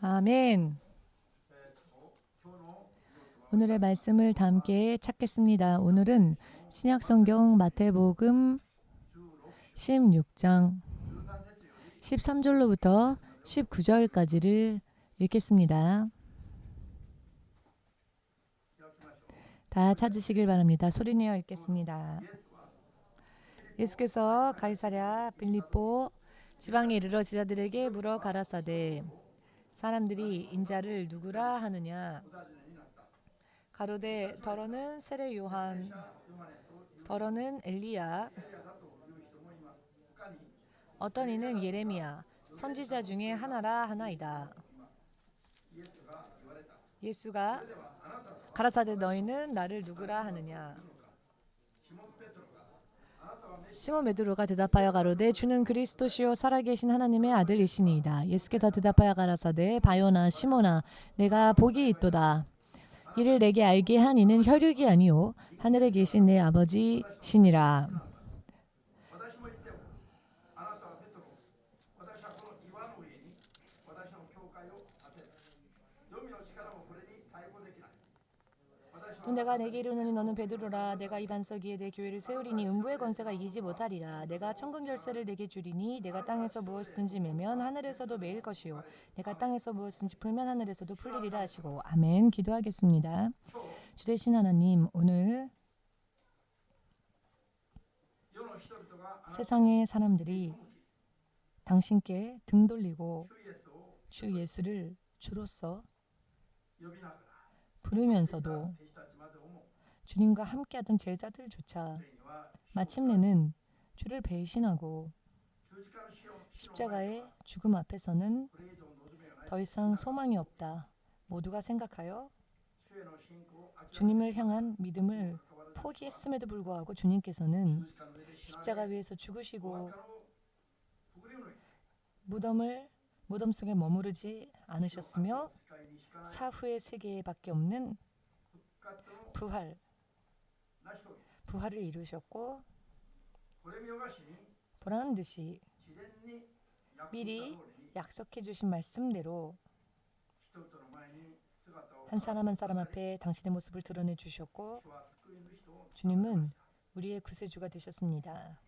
아멘. 오늘의 말씀을 다 함께 찾겠습니다. 오늘은 신약성경 마태복음 16장 13절로부터 19절까지를 읽겠습니다. 다 찾으시길 바랍니다. 소리내어 읽겠습니다. 예수께서 가이사랴 빌립보 지방에 이르러 제자들에게 물어 가라사대 사람들이 인자를 누구라 하느냐 가로되 더러는 세례 요한 더러는 엘리야 어떤 이는 예레미야 선지자 중에 하나라 하나이다. 예수가 가라사대 너희는 나를 누구라 하느냐 시몬 베드로가 대답하여 가로되 주는 그리스도시요 살아계신 하나님의 아들이시니이다. 예수께서 대답하여 가라사대 바요나 시몬아 내가 복이 있도다. 이를 내게 알게 한 이는 혈육이 아니요 하늘에 계신 내 아버지시니라. 또 내가 내게 이르노니 너는 베드로라. 내가 이 반석 위에 내 교회를 세우리니 음부의 권세가 이기지 못하리라. 내가 천국 열쇠를 내게 주리니 내가 땅에서 무엇이든지 매면 하늘에서도 매일 것이요 내가 땅에서 무엇이든지 풀면 하늘에서도 풀리리라 하시고. 아멘. 기도하겠습니다. 주 되신 하나님, 오늘 세상의 사람들이 당신께 등 돌리고 주 예수를 주로서 부르면서도 주님과 함께하던 제자들조차 마침내는 주를 배신하고 십자가의 죽음 앞에서는 더 이상 소망이 없다. 모두가 생각하여 주님을 향한 믿음을 포기했음에도 불구하고 주님께서는 십자가 위에서 죽으시고 무덤 속에 머무르지 않으셨으며 사후의 세계밖에 없는 부활을 이루셨고 보라는 듯이 미리 약속해 주신 말씀대로 한 사람 한 사람 앞에 당신의 모습을 드러내 주셨고 주님은 우리의 구세주가 되셨습니다.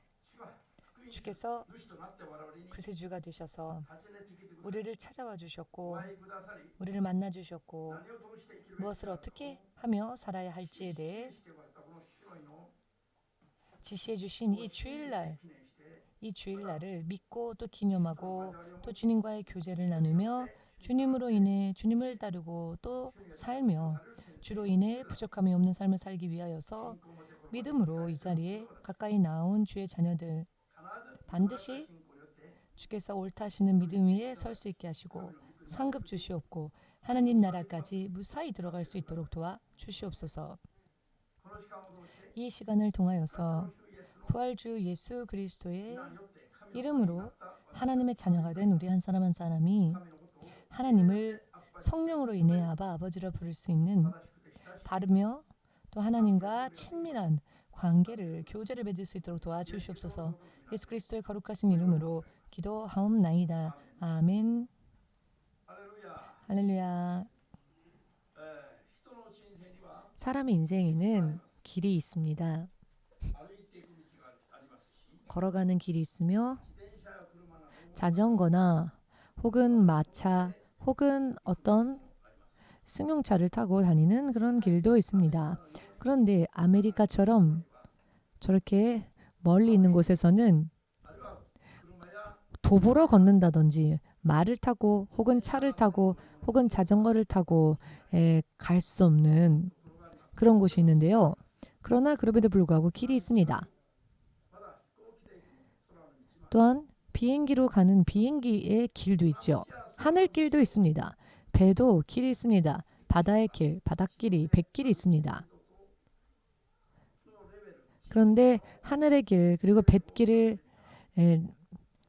주께서 구세주가 되셔서 우리를 찾아와 주셨고 우리를 만나 주셨고 무엇을 어떻게 하며 살아야 할지에 대해 지시해 주신 이 주일날을 믿고 또 기념하고 또 주님과의 교제를 나누며 주님으로 인해 주님을 따르고 또 살며 주로 인해 부족함이 없는 삶을 살기 위하여서 믿음으로 이 자리에 가까이 나온 주의 자녀들 반드시 주께서 옳다 하시는 믿음 위에 설 수 있게 하시고 상급 주시옵고 하나님 나라까지 무사히 들어갈 수 있도록 도와 주시옵소서. 이 시간을 통하여서 부활주 예수 그리스도의 이름으로 하나님의 자녀가 된 우리 한 사람 한 사람이 하나님을 성령으로 인해 아바 아버지라 부를 수 있는 바르며 또 하나님과 친밀한 관계를 교제를 맺을 수 있도록 도와주시옵소서. 예수 그리스도의 거룩하신 이름으로 기도하옵나이다. 아멘. 할렐루야. 사람의 인생에는 길이 있습니다. 걸어가는 길이 있으며 자전거나 혹은 마차 혹은 어떤 승용차를 타고 다니는 그런 길도 있습니다. 그런데 아메리카처럼 저렇게 멀리 있는 곳에서는 도보로 걷는다든지 말을 타고 혹은 차를 타고 혹은 자전거를 타고 갈 수 없는 그런 곳이 있는데요. 그러나 그럼에도 불구하고 길이 있습니다. 또한 비행기로 가는 비행기의 길도 있죠. 하늘길도 있습니다. 배도 길이 있습니다. 바다의 길, 바닷길이, 뱃길이 있습니다. 그런데 하늘의 길 그리고 뱃길을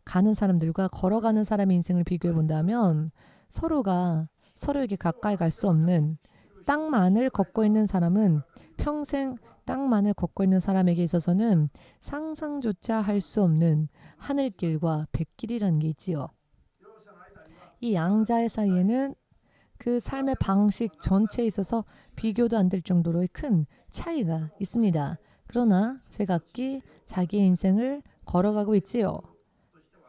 가는 사람들과 걸어가는 사람의 인생을 비교해 본다면 서로가 서로에게 가까이 갈 수 없는 땅만을 걷고 있는 사람은 평생 땅만을 걷고 있는 사람에게 있어서는 상상조차 할 수 없는 하늘길과 뱃길이라는 게 있지요. 이 양자의 사이에는 그 삶의 방식 전체에 있어서 비교도 안 될 정도로의 큰 차이가 있습니다. 그러나 제각기 자기의 인생을 걸어가고 있지요.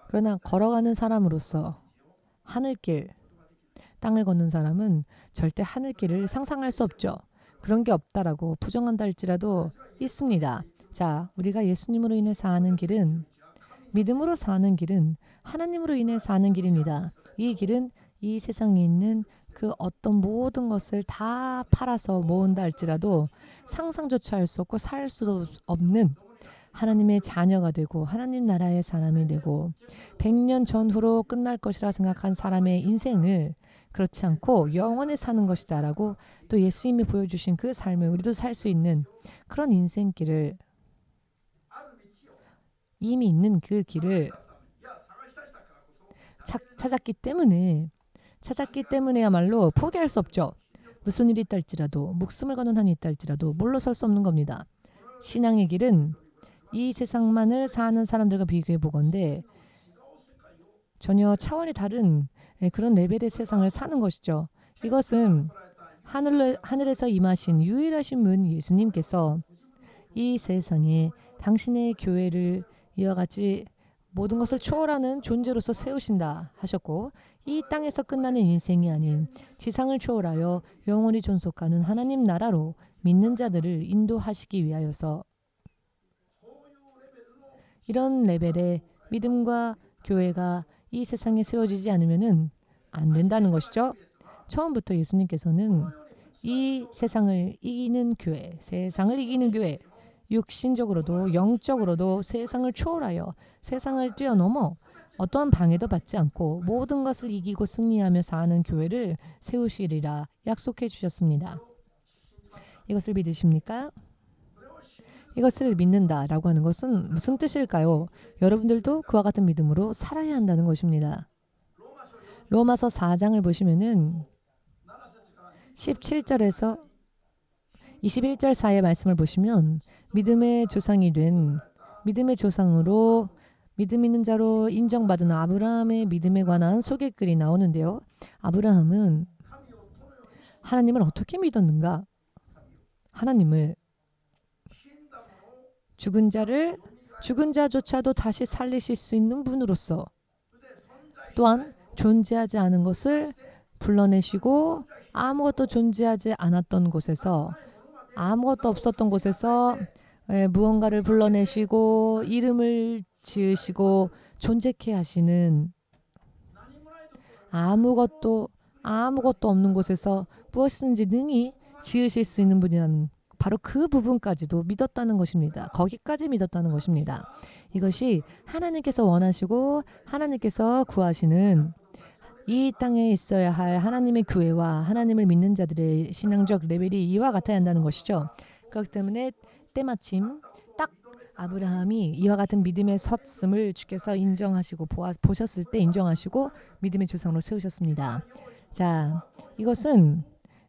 그러나 걸어가는 사람으로서 하늘길, 땅을 걷는 사람은 절대 하늘길을 상상할 수 없죠. 그런 게 없다라고 부정한다 할지라도 있습니다. 자, 우리가 예수님으로 인해 사는 길은, 믿음으로 사는 길은 하나님으로 인해 사는 길입니다. 이 길은 이 세상에 있는 그 어떤 모든 것을 다 팔아서 모은다 할지라도 상상조차 할 수 없고 살 수도 없는 하나님의 자녀가 되고 하나님 나라의 사람이 되고 100년 전후로 끝날 것이라 생각한 사람의 인생을 그렇지 않고 영원히 사는 것이다 라고 또 예수님이 보여주신 그 삶을 우리도 살 수 있는 그런 인생길을, 이미 있는 그 길을 찾았기 때문에야말로 포기할 수 없죠. 무슨 일이 있다 할지라도, 목숨을 거는 한이 있다 할지라도 물러설 수 없는 겁니다. 신앙의 길은 이 세상만을 사는 사람들과 비교해 보건대 전혀 차원이 다른 그런 레벨의 세상을 사는 것이죠. 이것은 하늘에서 임하신 유일하신 분 예수님께서 이 세상에 당신의 교회를 이와 같이 모든 것을 초월하는 존재로서 세우신다 하셨고, 이 땅에서 끝나는 인생이 아닌 지상을 초월하여 영원히 존속하는 하나님 나라로 믿는 자들을 인도하시기 위하여서 이런 레벨의 믿음과 교회가 이 세상에 세워지지 않으면 안 된다는 것이죠. 처음부터 예수님께서는 이 세상을 이기는 교회, 세상을 이기는 교회, 육신적으로도 영적으로도 세상을 초월하여 세상을 뛰어넘어 어떠한 방해도 받지 않고 모든 것을 이기고 승리하며 사는 교회를 세우시리라 약속해 주셨습니다. 이것을 믿으십니까? 이것을 믿는다라고 하는 것은 무슨 뜻일까요? 여러분들도 그와 같은 믿음으로 살아야 한다는 것입니다. 로마서 4장을 보시면은 17절에서 21절 사이의 말씀을 보시면 믿음의 조상이 된, 믿음의 조상으로 믿음 있는 자로 인정받은 아브라함의 믿음에 관한 소개글이 나오는데요. 아브라함은 하나님을 어떻게 믿었는가? 하나님을 죽은 자조차도 다시 살리실 수 있는 분으로서, 또한 존재하지 않은 것을 불러내시고 아무것도 존재하지 않았던 곳에서, 아무것도 없었던 곳에서 무언가를 불러내시고 이름을 지으시고 존재케 하시는, 아무것도 없는 곳에서 무엇이든지 능히 지으실 수 있는 분이라는, 바로 그 부분까지도 믿었다는 것입니다. 거기까지 믿었다는 것입니다. 이것이 하나님께서 원하시고 하나님께서 구하시는 이 땅에 있어야 할 하나님의 교회와 하나님을 믿는 자들의 신앙적 레벨이 이와 같아야 한다는 것이죠. 그렇기 때문에 때마침 딱 아브라함이 이와 같은 믿음의 섰음을 주께서 인정하시고 보셨을 때 인정하시고 믿음의 조상으로 세우셨습니다. 자, 이것은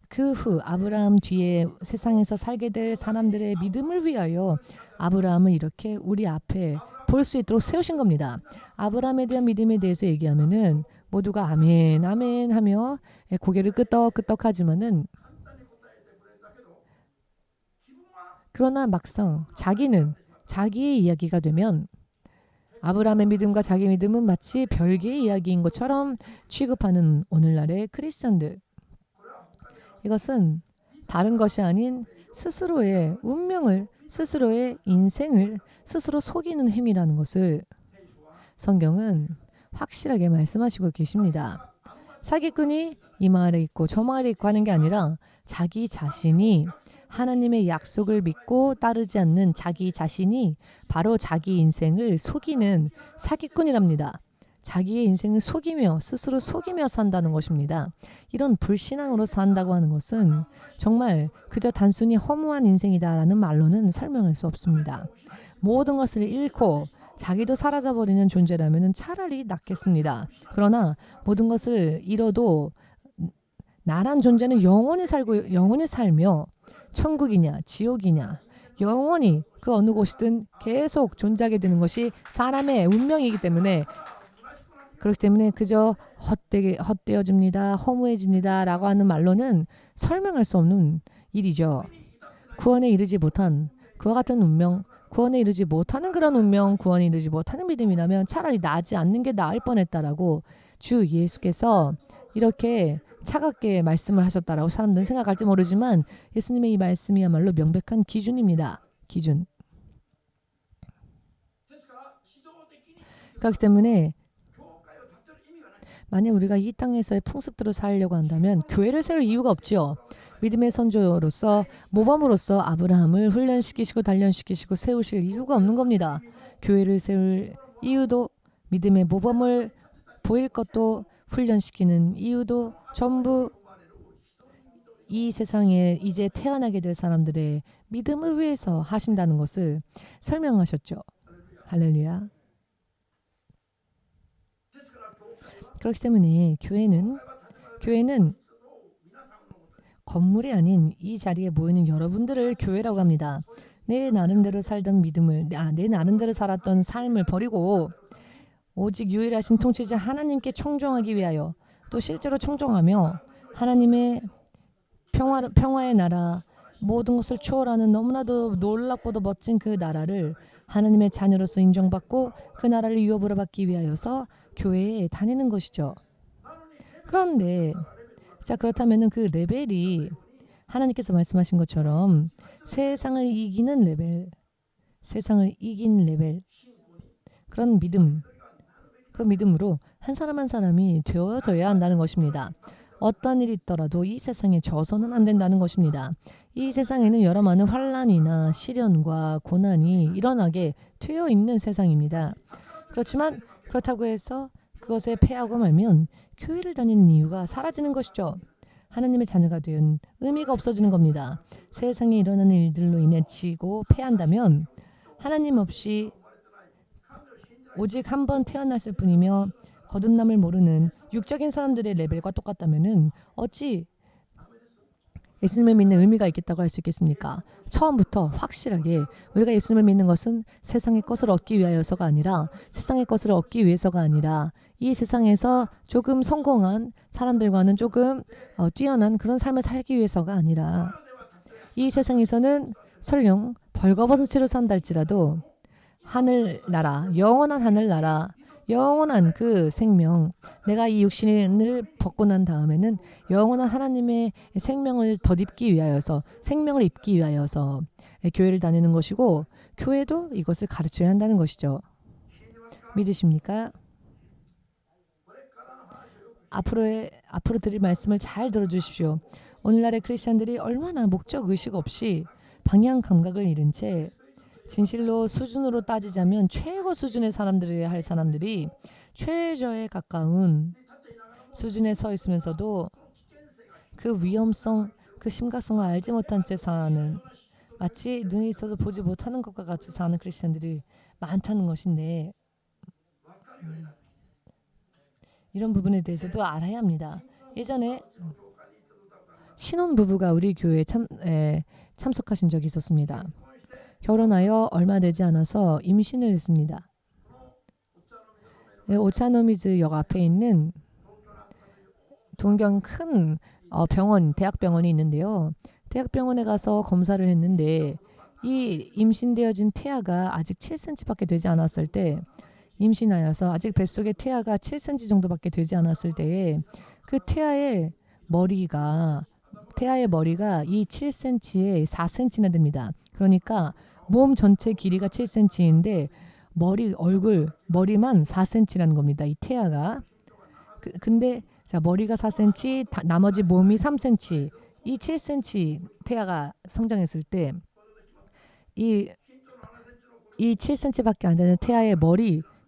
그 후 아브라함 뒤에 세상에서 살게 될 사람들의 믿음을 위하여 아브라함을 이렇게 우리 앞에 볼 수 있도록 세우신 겁니다. 아브라함에 대한 믿음에 대해서 얘기하면은 모두가 아멘 아멘 하며 고개를 끄덕끄덕하지만은, 그러나 막상 자기의 이야기가 되면 아브라함의 믿음과 자기 믿음은 마치 별개의 이야기인 것처럼 취급하는 오늘날의 크리스천들. 이것은 다른 것이 아닌 스스로의 운명을, 스스로의 인생을 스스로 속이는 행위라는 것을 성경은 확실하게 말씀하시고 계십니다. 사기꾼이 이 마을에 있고 저 마을에 있고 하는 게 아니라 자기 자신이 하나님의 약속을 믿고 따르지 않는 자기 자신이 바로 자기 인생을 속이는 사기꾼이랍니다. 자기의 인생을 속이며 스스로 속이며 산다는 것입니다. 이런 불신앙으로 산다고 하는 것은 정말 그저 단순히 허무한 인생이다라는 말로는 설명할 수 없습니다. 모든 것을 잃고 자기도 사라져버리는 존재라면 차라리 낫겠습니다. 그러나 모든 것을 잃어도 나란 존재는 영원히 살며 천국이냐 지옥이냐 영원히 그 어느 곳이든 계속 존재하게 되는 것이 사람의 운명이기 때문에 그렇기 때문에 그저 헛되어집니다, 허무해집니다 라고 하는 말로는 설명할 수 없는 일이죠. 구원에 이르지 못한 그와 같은 운명, 구원에 이르지 못하는 그런 운명, 구원에 이르지 못하는 믿음이라면 차라리 나지 않는 게 나을 뻔했다라고 주 예수께서 이렇게 차갑게 말씀을 하셨다라고 사람들은 생각할지 모르지만 예수님의 이 말씀이야말로 명백한 기준입니다. 기준. 그렇기 때문에 만약 우리가 이 땅에서의 풍습대로 살려고 한다면 교회를 세울 이유가 없지요. 믿음의 선조로서 모범으로서 아브라함을 훈련시키시고 단련시키시고 세우실 이유가 없는 겁니다. 교회를 세울 이유도 믿음의 모범을 보일 것도 훈련시키는 이유도 전부 이 세상에 이제 태어나게 될 사람들의 믿음을 위해서 하신다는 것을 설명하셨죠. 할렐루야. 그렇기 때문에 교회는 건물이 아닌 이 자리에 모이는 여러분들을 교회라고 합니다. 내 나름대로 살던 믿음을, 내 나름대로 살았던 삶을 버리고 오직 유일하신 통치자 하나님께 청종하기 위하여 또 실제로 청종하며 하나님의 평화의 나라, 모든 것을 초월하는 너무나도 놀랍고도 멋진 그 나라를 하나님의 자녀로서 인정받고 그 나라를 유업으로 받기 위하여서 교회에 다니는 것이죠. 그런데 자, 그렇다면 그 레벨이 하나님께서 말씀하신 것처럼 세상을 이기는 레벨, 세상을 이긴 레벨, 그런 믿음으로 한 사람 한 사람이 되어져야 한다는 것입니다. 어떤 일이 있더라도 이 세상에 져서는 안 된다는 것입니다. 이 세상에는 여러 많은 환난이나 시련과 고난이 일어나게 되어 있는 세상입니다. 그렇지만 그렇다고 해서 그것에 패하고 말면 교회를 다니는 이유가 사라지는 것이죠. 하나님의 자녀가 된 의미가 없어지는 겁니다. 세상에 일어나는 일들로 인해 지고 패한다면 하나님 없이 오직 한 번 태어났을 뿐이며 거듭남을 모르는 육적인 사람들의 레벨과 똑같다면은 어찌 예수님을 믿는 의미가 있겠다고 할 수 있겠습니까? 처음부터 확실하게 우리가 예수님을 믿는 것은 세상의 것을 얻기 위하여서가 아니라 세상의 것을 얻기 위해서가 아니라 이 세상에서 조금 성공한 사람들과는 조금 뛰어난 그런 삶을 살기 위해서가 아니라 이 세상에서는 설령 벌거벗은 산다 할지라도 하늘나라, 영원한 하늘나라, 영원한 그 생명, 내가 이 육신을 벗고 난 다음에는 영원한 하나님의 생명을 덧입기 위하여서, 생명을 입기 위하여서 교회를 다니는 것이고 교회도 이것을 가르쳐야 한다는 것이죠. 믿으십니까? 앞으로 드릴 말씀을 잘 들어주십시오. 오늘날의 크리스천들이 얼마나 목적 의식 없이 방향 감각을 잃은 채 진실로 수준으로 따지자면 최고 수준의 사람들이어야 할 사람들이 최저에 가까운 수준에 서 있으면서도 그 위험성, 그 심각성을 알지 못한 채 사는, 마치 눈이 있어도 보지 못하는 것과 같이 사는 크리스천들이 많다는 것인데 이런 부분에 대해서도 알아야 합니다. 예전에 신혼부부가 우리 교회에 참석하신 적이 있었습니다. 결혼하여 얼마 되지 않아서 임신을 했습니다. 오차노미즈 역 앞에 있는 동경 큰 대학병원이 있는데요. 대학병원에 가서 검사를 했는데 이 임신되어진 태아가 아직 7cm밖에 되지 않았을 때, 임신하여서 아직 뱃속에 태아가 7cm 정도밖에 되지 않았을 때에 그 태아의 머리가 이 7cm에 4cm나 됩니다. 그러니까 몸 전체 길이가 7cm인데 머리만 4cm라는 겁니다. 이 태아가. 근데 자, 머리가 4cm, 나머지 몸이 3cm. 이 7cm 태아가 성장했을 때 이 7cm밖에 안 되는 태아의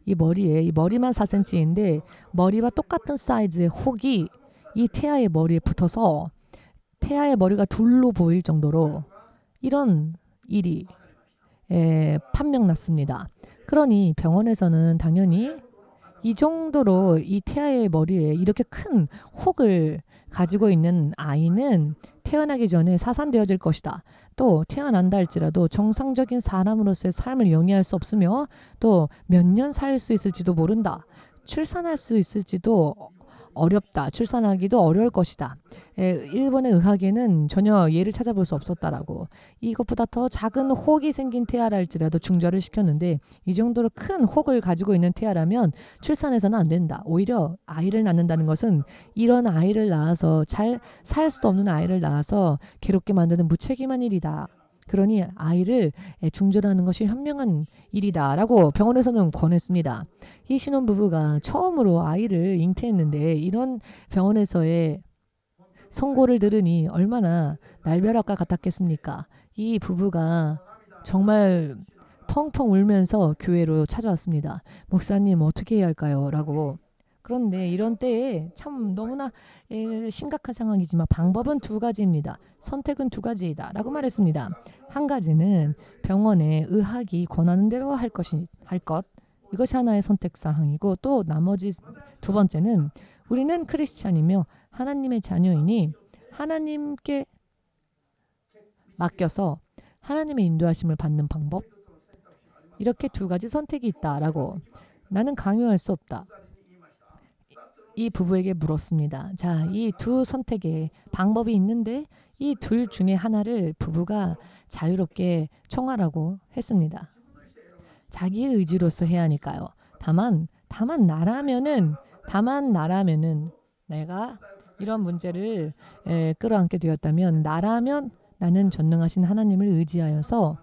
이 머리만 4cm인데 머리와 똑같은 사이즈의 혹이 이 태아의 머리에 붙어서 태아의 머리가 둘로 보일 정도로 이런 일이 판명났습니다. 그러니 병원에서는 당연히 이 정도로 이 태아의 머리에 이렇게 큰 혹을 가지고 있는 아이는 태어나기 전에 사산되어질 것이다. 또 태어난다 할지라도 정상적인 사람으로서의 삶을 영위할 수 없으며 또 몇 년 살 수 있을지도 모른다. 출산할 수 있을지도 어렵다. 출산하기도 어려울 것이다. 일본의 의학에는 전혀 예를 찾아볼 수 없었다라고. 이것보다 더 작은 혹이 생긴 태아랄지라도 중절을 시켰는데 이 정도로 큰 혹을 가지고 있는 태아라면 출산해서는 안 된다. 오히려 아이를 낳는다는 것은 이런 아이를 낳아서 잘 살 수도 없는 아이를 낳아서 괴롭게 만드는 무책임한 일이다. 그러니 아이를 중절하는 것이 현명한 일이다라고 병원에서는 권했습니다. 이 신혼부부가 처음으로 아이를 잉태했는데 이런 병원에서의 선고를 들으니 얼마나 날벼락과 같았겠습니까? 이 부부가 정말 펑펑 울면서 교회로 찾아왔습니다. 목사님 어떻게 해야 할까요? 라고. 그런데 이런 때에 참 너무나 심각한 상황이지만 방법은 두 가지입니다. 선택은 두 가지이다 라고 말했습니다. 한 가지는 병원의 의학이 권하는 대로 할 것. 이것이 하나의 선택사항이고 또 나머지 두 번째는 우리는 크리스찬이며 하나님의 자녀이니 하나님께 맡겨서 하나님의 인도하심을 받는 방법. 이렇게 두 가지 선택이 있다라고. 나는 강요할 수 없다. 이 부부에게 물었습니다. 자, 이 두 선택의 방법이 있는데 이 둘 중에 하나를 부부가 자유롭게 청하라고 했습니다. 자기의 의지로서 해야 하니까요. 다만 나라면은 내가 이런 문제를 끌어안게 되었다면 나라면 나는 전능하신 하나님을 의지하여서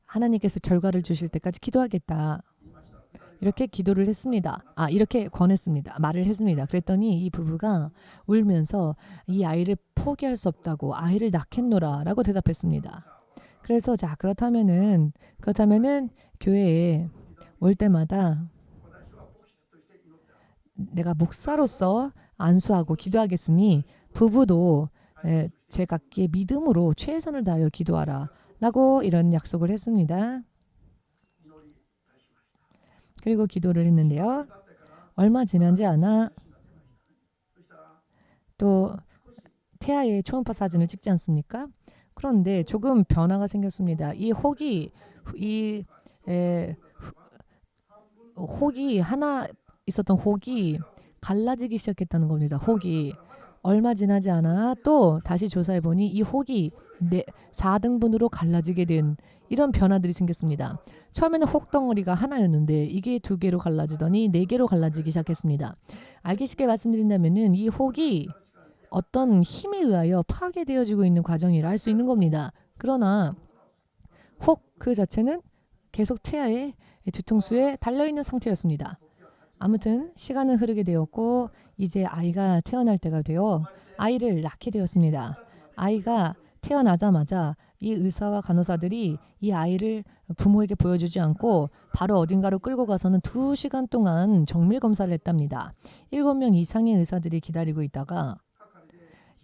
하나님께서 결과를 주실 때까지 기도하겠다. 이렇게 기도를 했습니다. 이렇게 권했습니다. 말을 했습니다. 그랬더니 이 부부가 울면서 이 아이를 포기할 수 없다고 아이를 낳겠노라 라고 대답했습니다. 그래서 자 그렇다면은 교회에 올 때마다 내가 목사로서 안수하고 기도하겠으니 부부도 제각기의 믿음으로 최선을 다하여 기도하라 라고 이런 약속을 했습니다. 그리고 기도를 했는데요. 얼마 지나지 않아 또 태아의 초음파 사진을 찍지 않습니까? 그런데 조금 변화가 생겼습니다. 이 혹이 하나 있었던 혹이 갈라지기 시작했다는 겁니다. 혹이 얼마 지나지 않아 또 다시 조사해 보니 이 혹이 4등분으로 갈라지게 된 이런 변화들이 생겼습니다. 처음에는 혹 덩어리가 하나였는데 이게 2개로 갈라지더니 4개로 갈라지기 시작했습니다. 알기 쉽게 말씀드린다면은 이 혹이 어떤 힘에 의하여 파괴되어지고 있는 과정이라 할 수 있는 겁니다. 그러나 혹 그 자체는 계속 태아의 뒤통수에 달려있는 상태였습니다. 아무튼 시간은 흐르게 되었고 이제 아이가 태어날 때가 되어 아이를 낳게 되었습니다. 아이가 태어나자마자 이 의사와 간호사들이 이 아이를 부모에게 보여주지 않고 바로 어딘가로 끌고 가서는 2시간 동안 정밀 검사를 했답니다. 7명 이상의 의사들이 기다리고 있다가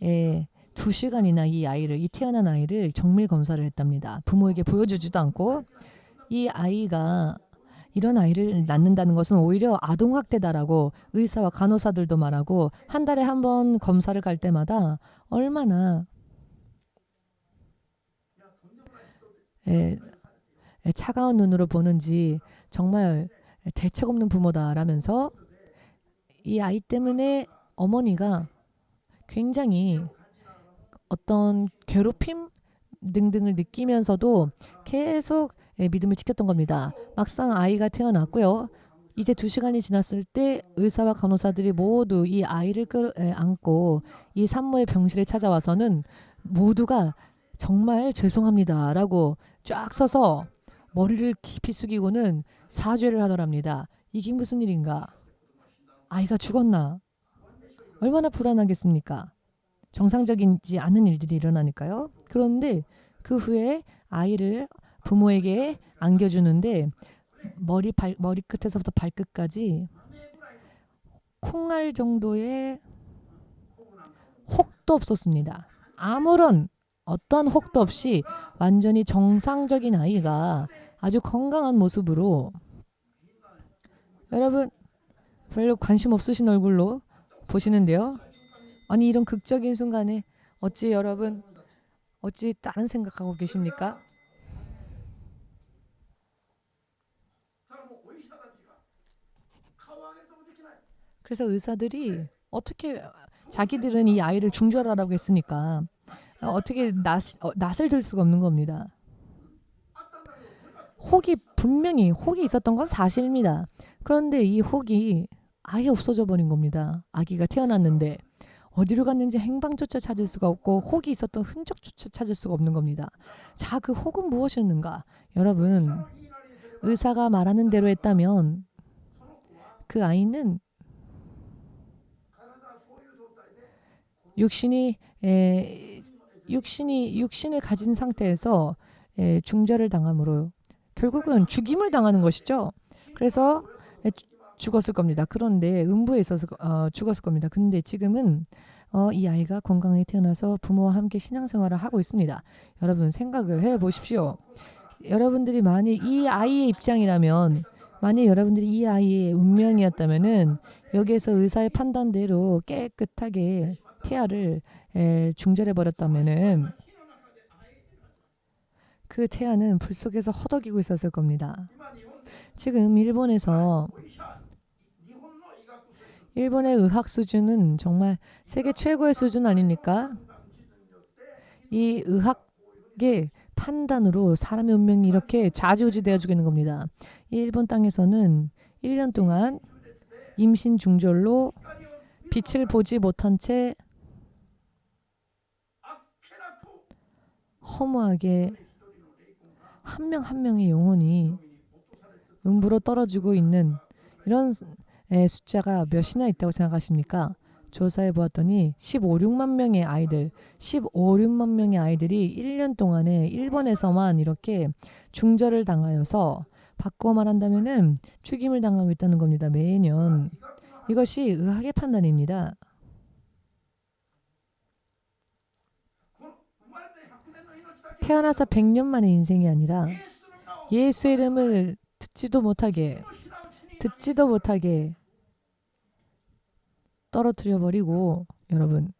2시간이나 이 태어난 아이를 정밀 검사를 했답니다. 부모에게 보여주지도 않고 이 아이가 이런 아이를 낳는다는 것은 오히려 아동학대다라고 의사와 간호사들도 말하고 한 달에 한 번 검사를 갈 때마다 얼마나 차가운 눈으로 보는지 정말 대책 없는 부모다라면서 이 아이 때문에 어머니가 굉장히 어떤 괴롭힘 등등을 느끼면서도 계속 믿음을 지켰던 겁니다. 막상 아이가 태어났고요. 이제 2시간이 지났을 때 의사와 간호사들이 모두 이 아이를 안고 이 산모의 병실에 찾아와서는 모두가 정말 죄송합니다라고 쫙 서서 머리를 깊이 숙이고는 사죄를 하더랍니다. 이게 무슨 일인가? 아이가 죽었나? 얼마나 불안하겠습니까? 정상적이지 않은 일들이 일어나니까요. 그런데 그 후에 아이를 부모에게 안겨주는데 머리끝에서부터 발끝까지 콩알 정도의 혹도 없었습니다. 아무런 어떤 혹도 없이 완전히 정상적인 아이가 아주 건강한 모습으로 여러분 별로 관심 없으신 얼굴로 보시는데요. 아니 이런 극적인 순간에 어찌 다른 생각하고 계십니까? 그래서 의사들이 어떻게 자기들은 이 아이를 중절하라고 했으니까 어떻게 낯을 들 수가 없는 겁니다. 분명히 혹이 있었던 건 사실입니다. 그런데 이 혹이 아예 없어져 버린 겁니다. 아기가 태어났는데 어디로 갔는지 행방조차 찾을 수가 없고 혹이 있었던 흔적조차 찾을 수가 없는 겁니다. 자, 그 혹은 무엇이었는가? 여러분, 의사가 말하는 대로 했다면 그 아이는 육신을 가진 상태에서 중절을 당함으로 결국은 죽임을 당하는 것이죠. 그래서 죽었을 겁니다. 그런데 음부에 있어서 죽었을 겁니다. 근데 지금은 이 아이가 건강하게 태어나서 부모와 함께 신앙생활을 하고 있습니다. 여러분 생각을 해보십시오. 여러분들이 만약 이 아이의 입장이라면, 만약 여러분들이 이 아이의 운명이었다면은 여기에서 의사의 판단대로 깨끗하게 태아를 중절해 버렸다면은 그 태아는 불 속에서 허덕이고 있었을 겁니다. 지금 일본의 의학 수준은 정말 세계 최고의 수준 아닙니까? 이 의학의 판단으로 사람의 운명이 이렇게 좌지우지되어지고 있는 겁니다. 이 일본 땅에서는 1년 동안 임신 중절로 빛을 보지 못한 채 허무하게 한 명 한 명의 영혼이 음부로 떨어지고 있는 이런 숫자가 몇이나 있다고 생각하십니까? 조사해 보았더니 16만 명의 아이들이 1년 동안에 일본에서만 이렇게 중절을 당하여서 바꿔 말한다면은 죽임을 당하고 있다는 겁니다. 매년. 이것이 의학의 판단입니다. 태어나서 100년 만의 인생이 아니라 예수 이름을 듣지도 못하게 떨어뜨려 버리고, 여러분,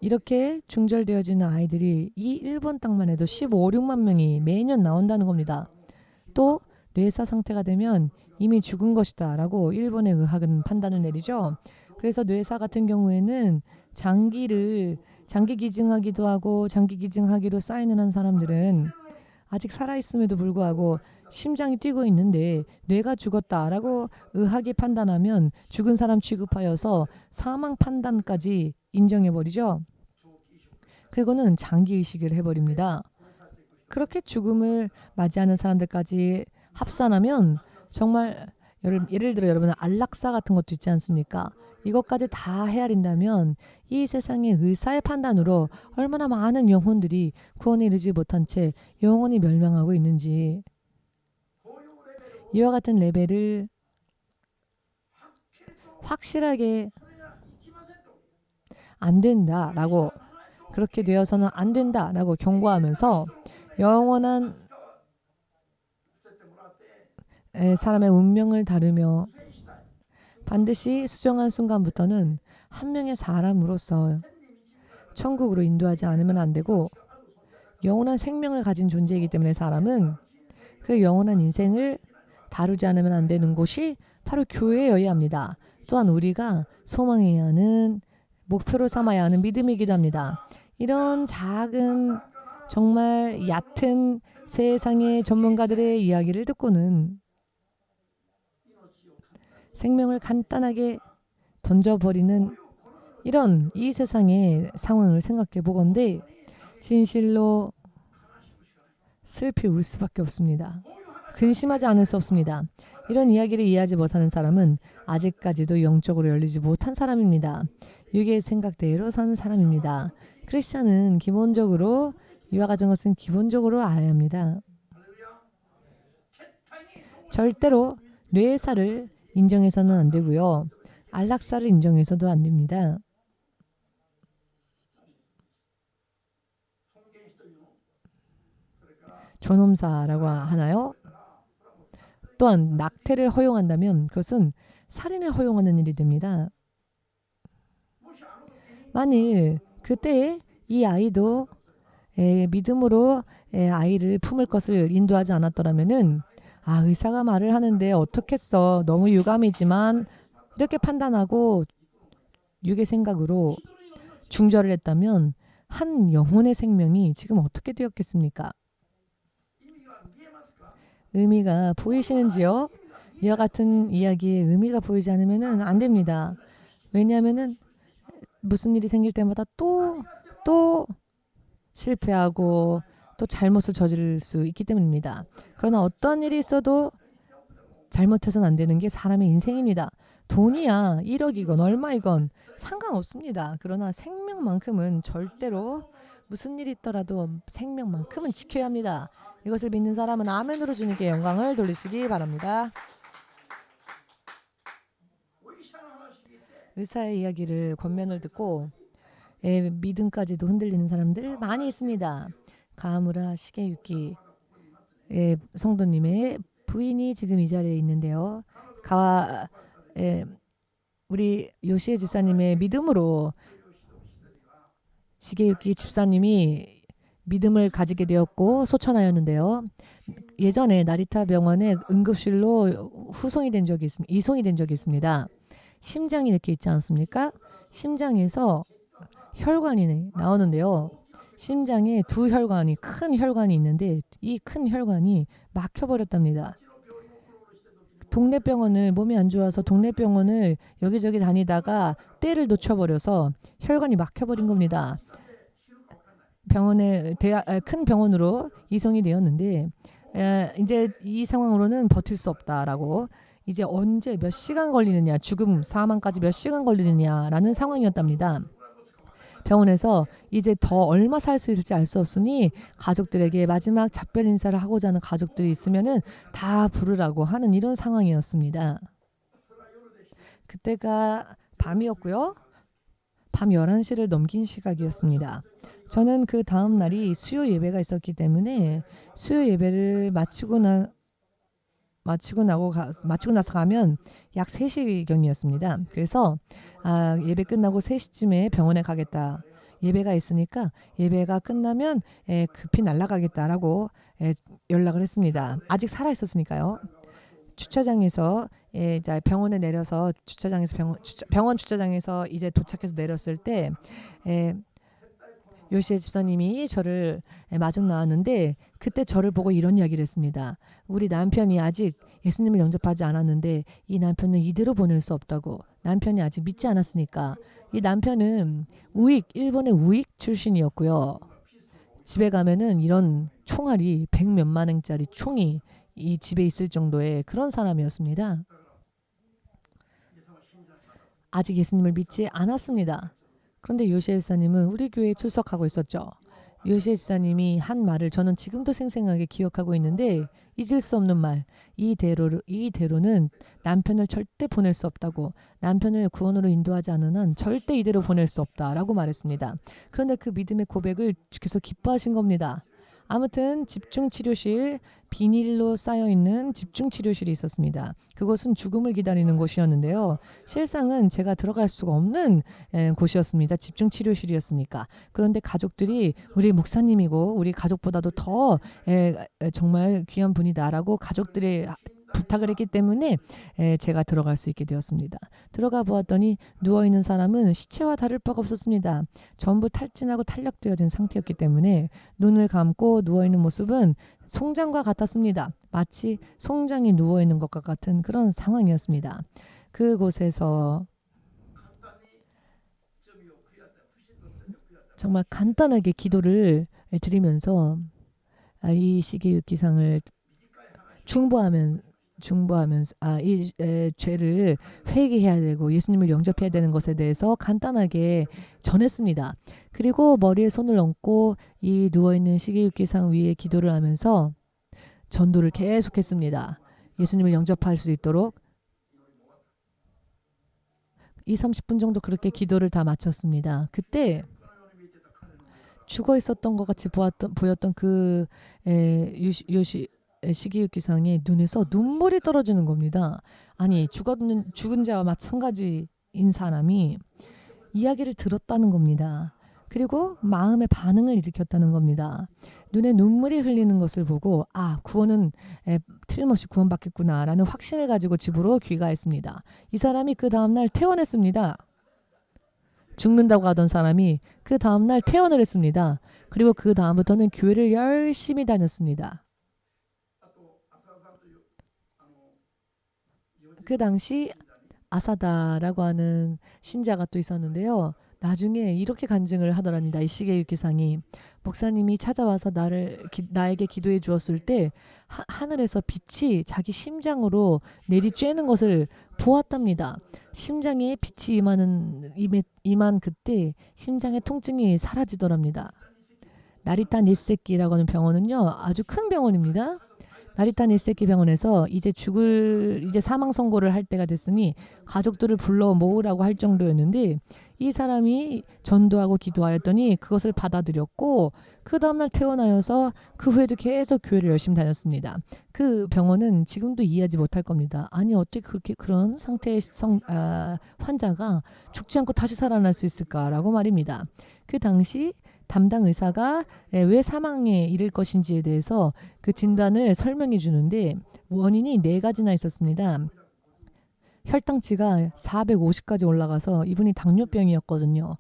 이렇게 중절되어지는 아이들이 이 일본 땅만 해도 16만 명이 매년 나온다는 겁니다. 또 뇌사 상태가 되면 이미 죽은 것이다 라고 일본의 의학은 판단을 내리죠. 그래서 뇌사 같은 경우에는 장기 기증하기도 하고 장기 기증하기로 사인을 한 사람들은 아직 살아있음에도 불구하고 심장이 뛰고 있는데 뇌가 죽었다라고 의학이 판단하면 죽은 사람 취급하여서 사망 판단까지 인정해버리죠. 그리고는 장기의식을 해버립니다. 그렇게 죽음을 맞이하는 사람들까지 합산하면 정말 예를 들어 여러분은 안락사 같은 것도 있지 않습니까? 이것까지 다 헤아린다면 이 세상의 의사의 판단으로 얼마나 많은 영혼들이 구원에 이르지 못한 채 영원히 멸망하고 있는지, 이와 같은 레벨을 확실하게 안 된다라고, 그렇게 되어서는 안 된다라고 경고하면서 영원한 사람의 운명을 다루며 반드시 수정한 순간부터는 한 명의 사람으로서 천국으로 인도하지 않으면 안 되고, 영원한 생명을 가진 존재이기 때문에 사람은 그 영원한 인생을 다루지 않으면 안 되는 곳이 바로 교회여야 합니다. 또한 우리가 소망해야 하는, 목표로 삼아야 하는 믿음이기도 합니다. 이런 작은 정말 얕은 세상의 전문가들의 이야기를 듣고는 생명을 간단하게 던져버리는 이런 이 세상의 상황을 생각해 보건대 진실로 슬피 울 수밖에 없습니다. 근심하지 않을 수 없습니다. 이런 이야기를 이해하지 못하는 사람은 아직까지도 영적으로 열리지 못한 사람입니다. 육의 생각대로 사는 사람입니다. 크리스찬은 기본적으로 이와 같은 것은 기본적으로 알아야 합니다. 절대로 뇌사를 인정해서는 안 되고요. 안락사를 인정해서도 안 됩니다. 존엄사라고 하나요? 또한 낙태를 허용한다면 그것은 살인을 허용하는 일이 됩니다. 만일 그때 이 아이도 믿음으로 아이를 품을 것을 인도하지 않았더라면은 아, 의사가 말을 하는데 어떻겠어. 너무 유감이지만 이렇게 판단하고 육의 생각으로 중절을 했다면 한 영혼의 생명이 지금 어떻게 되었겠습니까? 의미가 보이시는지요? 이와 같은 이야기에 의미가 보이지 않으면 안 됩니다. 왜냐하면 무슨 일이 생길 때마다 또 실패하고 또 잘못을 저지를 수 있기 때문입니다. 그러나 어떤 일이 있어도 잘못해서는 안 되는 게 사람의 인생입니다. 돈이야 1억이건 얼마이건 상관없습니다. 그러나 생명만큼은 절대로 무슨 일이 있더라도 생명만큼은 지켜야 합니다. 이것을 믿는 사람은 아멘으로 주님께 영광을 돌리시기 바랍니다. 의사의 이야기를 권면을 듣고 믿음까지도 흔들리는 사람들 많이 있습니다. 가하무라 시게유키 성도님의 부인이 지금 이 자리에 있는데요. 우리 요시에 집사님의 믿음으로 시게유키 집사님이 믿음을 가지게 되었고 소천하였는데요. 예전에 나리타 병원의 응급실로 이송이 된 적이 있습니다. 심장이 이렇게 있지 않습니까? 심장에서 혈관이 나오는데요. 심장에 두 혈관이 큰 혈관이 있는데 이 큰 혈관이 막혀버렸답니다. 동네 병원을 몸이 안 좋아서 동네 병원을 여기저기 다니다가 때를 놓쳐버려서 혈관이 막혀버린 겁니다. 큰 병원으로 이송이 되었는데 이제 이 상황으로는 버틸 수 없다라고 이제 언제 몇 시간 걸리느냐 죽음 사망까지 몇 시간 걸리느냐라는 상황이었답니다. 병원에서 이제 더 얼마 살 수 있을지 알 수 없으니 가족들에게 마지막 작별 인사를 하고자 하는 가족들이 있으면은 다 부르라고 하는 이런 상황이었습니다. 그때가 밤이었고요. 밤 11시를 넘긴 시각이었습니다. 저는 그 다음 날이 수요 예배가 있었기 때문에 수요 예배를 마치고 나서 가면 약 3시경이었습니다. 그래서 예배 끝나고 3시쯤에 병원에 가겠다. 예배가 있으니까 예배가 끝나면 급히 날아가겠다라고 연락을 했습니다. 아직 살아 있었으니까요. 주차장에서 이제 병원에 내려서 병원 주차장에서 이제 도착해서 내렸을 때 요시의 집사님이 저를 마중 나왔는데 그때 저를 보고 이런 이야기를 했습니다. 우리 남편이 아직 예수님을 영접하지 않았는데 이 남편은 이대로 보낼 수 없다고. 남편이 아직 믿지 않았으니까. 이 남편은 일본의 우익 출신이었고요. 집에 가면은 이런 총알이 100몇만 원짜리 총이 이 집에 있을 정도의 그런 사람이었습니다. 아직 예수님을 믿지 않았습니다. 그런데 요시에 집사님은 우리 교회에 출석하고 있었죠. 요시에 집사님이 한 말을 저는 지금도 생생하게 기억하고 있는데 잊을 수 없는 말. 이대로는 남편을 절대 보낼 수 없다고. 남편을 구원으로 인도하지 않은 한 절대 이대로 보낼 수 없다라고 말했습니다. 그런데 그 믿음의 고백을 주께서 기뻐하신 겁니다. 아무튼 집중치료실, 비닐로 쌓여있는 집중치료실이 있었습니다. 그곳은 죽음을 기다리는 곳이었는데요. 실상은 제가 들어갈 수가 없는 곳이었습니다. 집중치료실이었으니까. 그런데 가족들이 우리 목사님이고 우리 가족보다도 더 정말 귀한 분이다라고 가족들의 부탁을 했기 때문에 제가 들어갈 수 있게 되었습니다. 들어가 보았더니 누워있는 사람은 시체와 다를 바가 없었습니다. 전부 탈진하고 탄력되어진 상태였기 때문에 눈을 감고 누워있는 모습은 송장과 같았습니다. 마치 송장이 누워있는 것과 같은 그런 상황이었습니다. 그곳에서 정말 간단하게 기도를 드리면서 이 시기육기상을 중보하면서 이 죄를 회개해야 되고 예수님을 영접해야 되는 것에 대해서 간단하게 전했습니다. 그리고 머리에 손을 얹고 이 누워있는 시기육기상 위에 기도를 하면서 전도를 계속했습니다. 예수님을 영접할 수 있도록 30분 정도 그렇게 기도를 다 마쳤습니다. 그때 죽어 있었던 것 같이 보였던 그 시기육기상의 눈에서 눈물이 떨어지는 겁니다. 아니 죽은 자와 마찬가지인 사람이 이야기를 들었다는 겁니다. 그리고 마음의 반응을 일으켰다는 겁니다. 눈에 눈물이 흘리는 것을 보고 구원은 틀림없이 구원받겠구나라는 확신을 가지고 집으로 귀가했습니다. 이 사람이 그 다음날 퇴원했습니다. 죽는다고 하던 사람이 그 다음날 퇴원을 했습니다. 그리고 그 다음부터는 교회를 열심히 다녔습니다. 그 당시 아사다라고 하는 신자가 또 있었는데요. 나중에 이렇게 간증을 하더랍니다. 이 시계의 기상이 목사님이 찾아와서 나에게 기도해 주었을 때 하늘에서 빛이 자기 심장으로 내리쬐는 것을 보았답니다. 심장에 빛이 임한 그때 심장의 통증이 사라지더랍니다. 나리타 니세키라고 하는 병원은요, 아주 큰 병원입니다. 나리타 니세키 병원에서 이제 사망 선고를 할 때가 됐으니 가족들을 불러 모으라고 할 정도였는데, 이 사람이 전도하고 기도하였더니 그것을 받아들였고, 그 다음날 퇴원하여서 그 후에도 계속 교회를 열심히 다녔습니다. 그 병원은 지금도 이해하지 못할 겁니다. 아니 어떻게 그런 상태의 환자가 죽지 않고 다시 살아날 수 있을까라고 말입니다. 그 당시 담당 의사가 왜 사망에 이를 것인지에 대해서 그 진단을 설명해 주는데 원인이 4가지나 있었습니다. 혈당치가 450까지 올라가서 이분이 당뇨병이었거든요.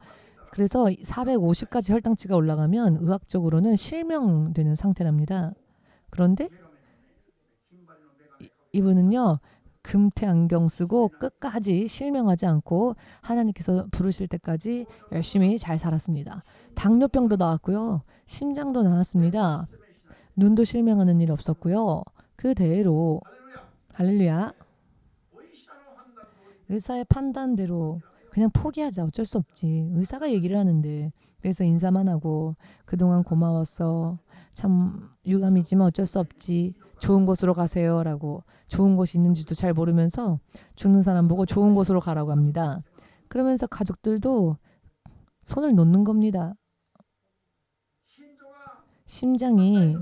그래서 450까지 혈당치가 올라가면 의학적으로는 실명되는 상태랍니다. 그런데 이분은요, 금태 안경 쓰고 끝까지 실명하지 않고 하나님께서 부르실 때까지 열심히 잘 살았습니다. 당뇨병도 나왔고요. 심장도 나왔습니다. 눈도 실명하는 일 없었고요. 그대로 할렐루야. 의사의 판단대로 그냥 포기하자. 어쩔 수 없지. 의사가 얘기를 하는데. 그래서 인사만 하고 그동안 고마웠어. 참 유감이지만 어쩔 수 없지. 좋은 곳으로 가세요 라고 좋은 곳이 있는지도 잘 모르면서 죽는 사람 보고 좋은 곳으로 가라고 합니다. 그러면서 가족들도 손을 놓는 겁니다. 심장이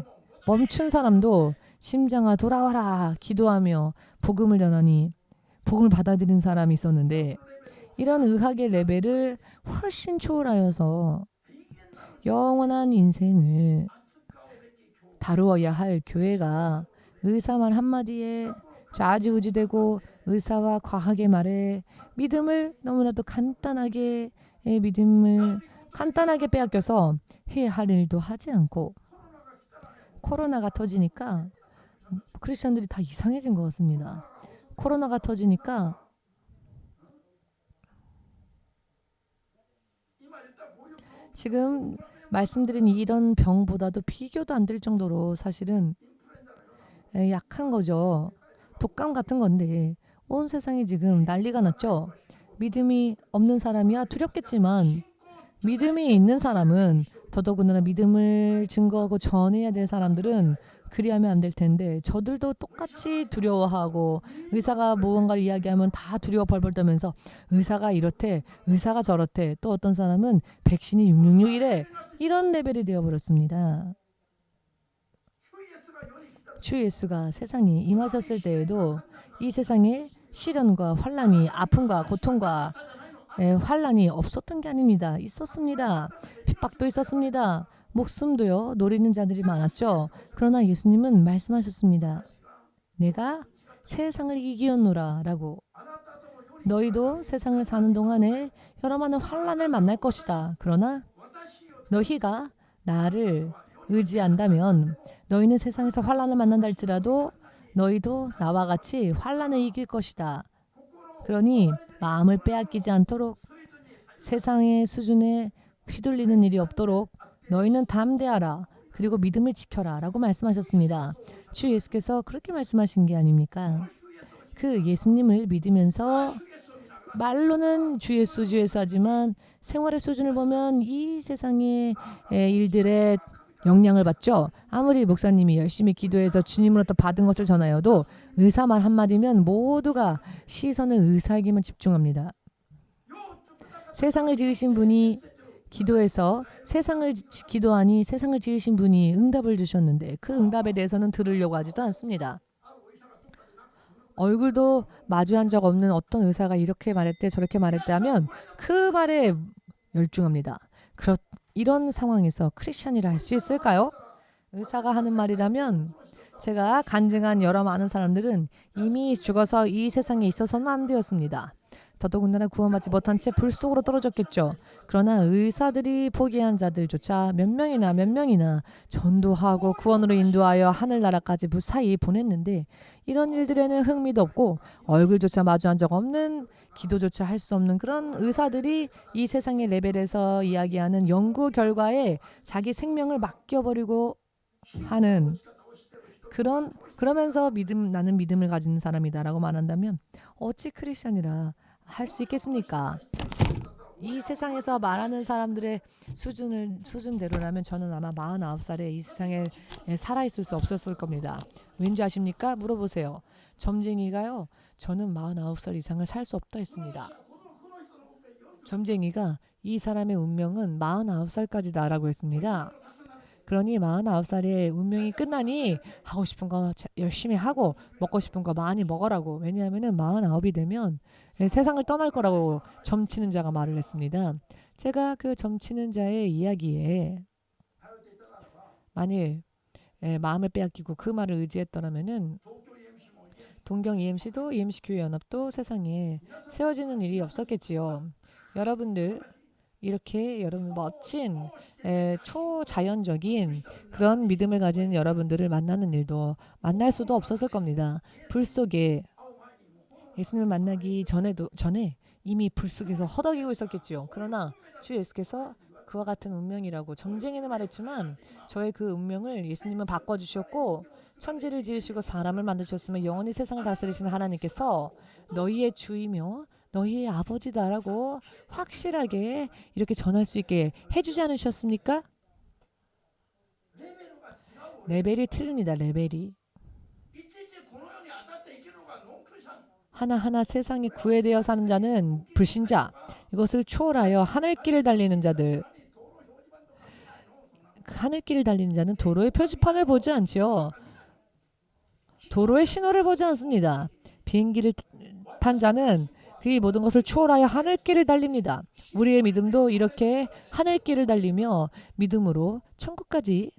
멈춘 사람도 심장아 돌아와라 기도하며 복음을 전하니 복음을 받아들인 사람이 있었는데, 이런 의학의 레벨을 훨씬 초월하여서 영원한 인생을 다루어야 할 교회가 의사 말 한마디에 좌지우지되고 의사와 과학의 말에 믿음을 너무나도 간단하게 빼앗겨서 해야 할 일도 하지 않고, 코로나가 터지니까 크리스천들이 다 이상해진 것 같습니다. 코로나가 터지니까 지금 말씀드린 이런 병보다도 비교도 안 될 정도로 사실은 약한 거죠. 독감 같은 건데 온 세상이 지금 난리가 났죠. 믿음이 없는 사람이야 두렵겠지만 믿음이 있는 사람은 더더군다나 믿음을 증거하고 전해야 될 사람들은 그리하면 안 될 텐데, 저들도 똑같이 두려워하고 의사가 무언가를 이야기하면 다 두려워 벌벌 떨면서 의사가 이렇대 의사가 저렇대, 또 어떤 사람은 백신이 666이래, 이런 레벨이 되어버렸습니다. 주 예수가 세상에 임하셨을 때에도 이 세상에 시련과 환난이, 아픔과 고통과 환난이 없었던 게 아닙니다. 있었습니다. 핍박도 있었습니다. 목숨도요 노리는 자들이 많았죠. 그러나 예수님은 말씀하셨습니다. 내가 세상을 이기었노라 라고. 너희도 세상을 사는 동안에 여러 많은 환난을 만날 것이다. 그러나 너희가 나를 의지한다면 너희는 세상에서 환난을 만난다 할지라도 너희도 나와 같이 환난을 이길 것이다. 그러니 마음을 빼앗기지 않도록, 세상의 수준에 휘둘리는 일이 없도록 너희는 담대하라. 그리고 믿음을 지켜라 라고 말씀하셨습니다. 주 예수께서 그렇게 말씀하신 게 아닙니까? 그 예수님을 믿으면서 말로는 주 예수 하지만 생활의 수준을 보면 이 세상의 일들에 영향을 받죠. 아무리 목사님이 열심히 기도해서 주님으로부터 받은 것을 전하여도 의사 말 한마디면 모두가 시선은 의사에게만 집중합니다. 세상을 지으신 분이 기도해서 기도하니 세상을 지으신 분이 응답을 주셨는데 그 응답에 대해서는 들으려고 하지도 않습니다. 얼굴도 마주한 적 없는 어떤 의사가 이렇게 말했대 저렇게 말했대 하면 그 말에 열중합니다. 이런 상황에서 크리스찬이라 할 수 있을까요? 의사가 하는 말이라면 제가 간증한 여러 많은 사람들은 이미 죽어서 이 세상에 있어서는 안 되었습니다. 더더군다나 구원받지 못한 채 불 속으로 떨어졌겠죠. 그러나 의사들이 포기한 자들조차 몇 명이나 전도하고 구원으로 인도하여 하늘나라까지 무사히 보냈는데 이런 일들에는 흥미도 없고 얼굴조차 마주한 적 없는 기도조차 할 수 없는 그런 의사들이 이 세상의 레벨에서 이야기하는 연구 결과에 자기 생명을 맡겨버리고 하는 그러면서 나는 믿음을 가진 사람이다라고 말한다면 어찌 크리스천이라 할 수 있겠습니까? 이 세상에서 말하는 사람들의 수준대로라면 저는 아마 49살에 이 세상에 살아있을 수 없었을 겁니다. 왠지 아십니까? 물어보세요. 점쟁이가요. 저는 49살 이상을 살 수 없다 했습니다. 점쟁이가 이 사람의 운명은 49살까지다라고 했습니다. 그러니 49살의 운명이 끝나니 하고 싶은 거 열심히 하고 먹고 싶은 거 많이 먹으라고. 왜냐하면 49이 되면 세상을 떠날 거라고 점치는 자가 말을 했습니다. 제가 그 점치는 자의 이야기에 만일 마음을 빼앗기고 그 말을 의지했더라면은 동경 EMC도 EMC 교회 연합도 세상에 세워지는 일이 없었겠지요. 여러분들 이렇게 여러분 멋진 초자연적인 그런 믿음을 가진 여러분들을 만나는 일도 만날 수도 없었을 겁니다. 불 속에 예수님을 만나기 전에 이미 불 속에서 허덕이고 있었겠지요. 그러나 주 예수께서 그와 같은 운명이라고 점쟁이는 말했지만 저의 그 운명을 예수님은 바꿔주셨고 천지를 지으시고 사람을 만드셨으면 영원히 세상을 다스리시는 하나님께서 너희의 주이며 너희의 아버지다라고 확실하게 이렇게 전할 수 있게 해주지 않으셨습니까? 레벨이 틀립니다. 레벨이. 하나하나 세상에 구애되어 사는 자는 불신자, 이것을 초월하여 하늘길을 달리는 자들. 하늘길을 달리는 자는 도로의 표지판을 보지 않지요. 도로의 신호를 보지 않습니다. 비행기를 탄 자는 그 모든 것을 초월하여 하늘길을 달립니다. 우리의 믿음도 이렇게 하늘길을 달리며 믿음으로 천국까지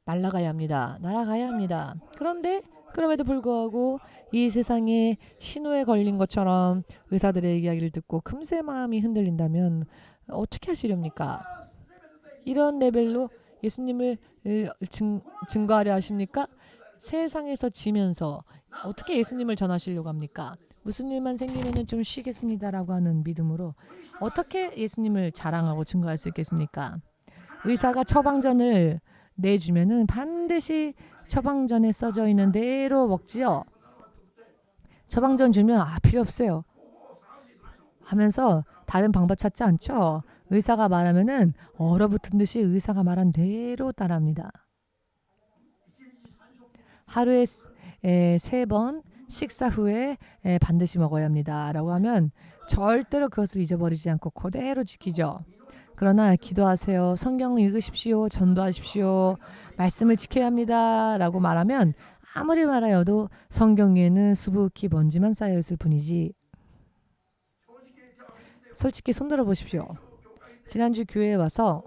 날아가야 합니다. 그런데 그럼에도 불구하고 이 세상에 신호에 걸린 것처럼 의사들의 이야기를 듣고 금세 마음이 흔들린다면 어떻게 하시렵니까? 이런 레벨로 예수님을 증거하려 하십니까? 세상에서 지면서 어떻게 예수님을 전하시려고 합니까? 무슨 일만 생기면 좀 쉬겠습니다라고 하는 믿음으로 어떻게 예수님을 자랑하고 증거할 수 있겠습니까? 의사가 처방전을 내주면은 반드시 처방전에 써져 있는 대로 먹지요. 처방전 주면 필요 없어요 하면서 다른 방법 찾지 않죠. 의사가 말하면은 얼어붙은 듯이 의사가 말한 대로 따라합니다. 하루에 3번 식사 후에 반드시 먹어야 합니다. 라고 하면 절대로 그것을 잊어버리지 않고 그대로 지키죠. 그러나 기도하세요. 성경 읽으십시오. 전도하십시오. 말씀을 지켜야 합니다. 라고 말하면 아무리 말하여도 성경 위에는 수북히 먼지만 쌓여있을 뿐이지. 솔직히 손들어 보십시오. 지난주 교회에 와서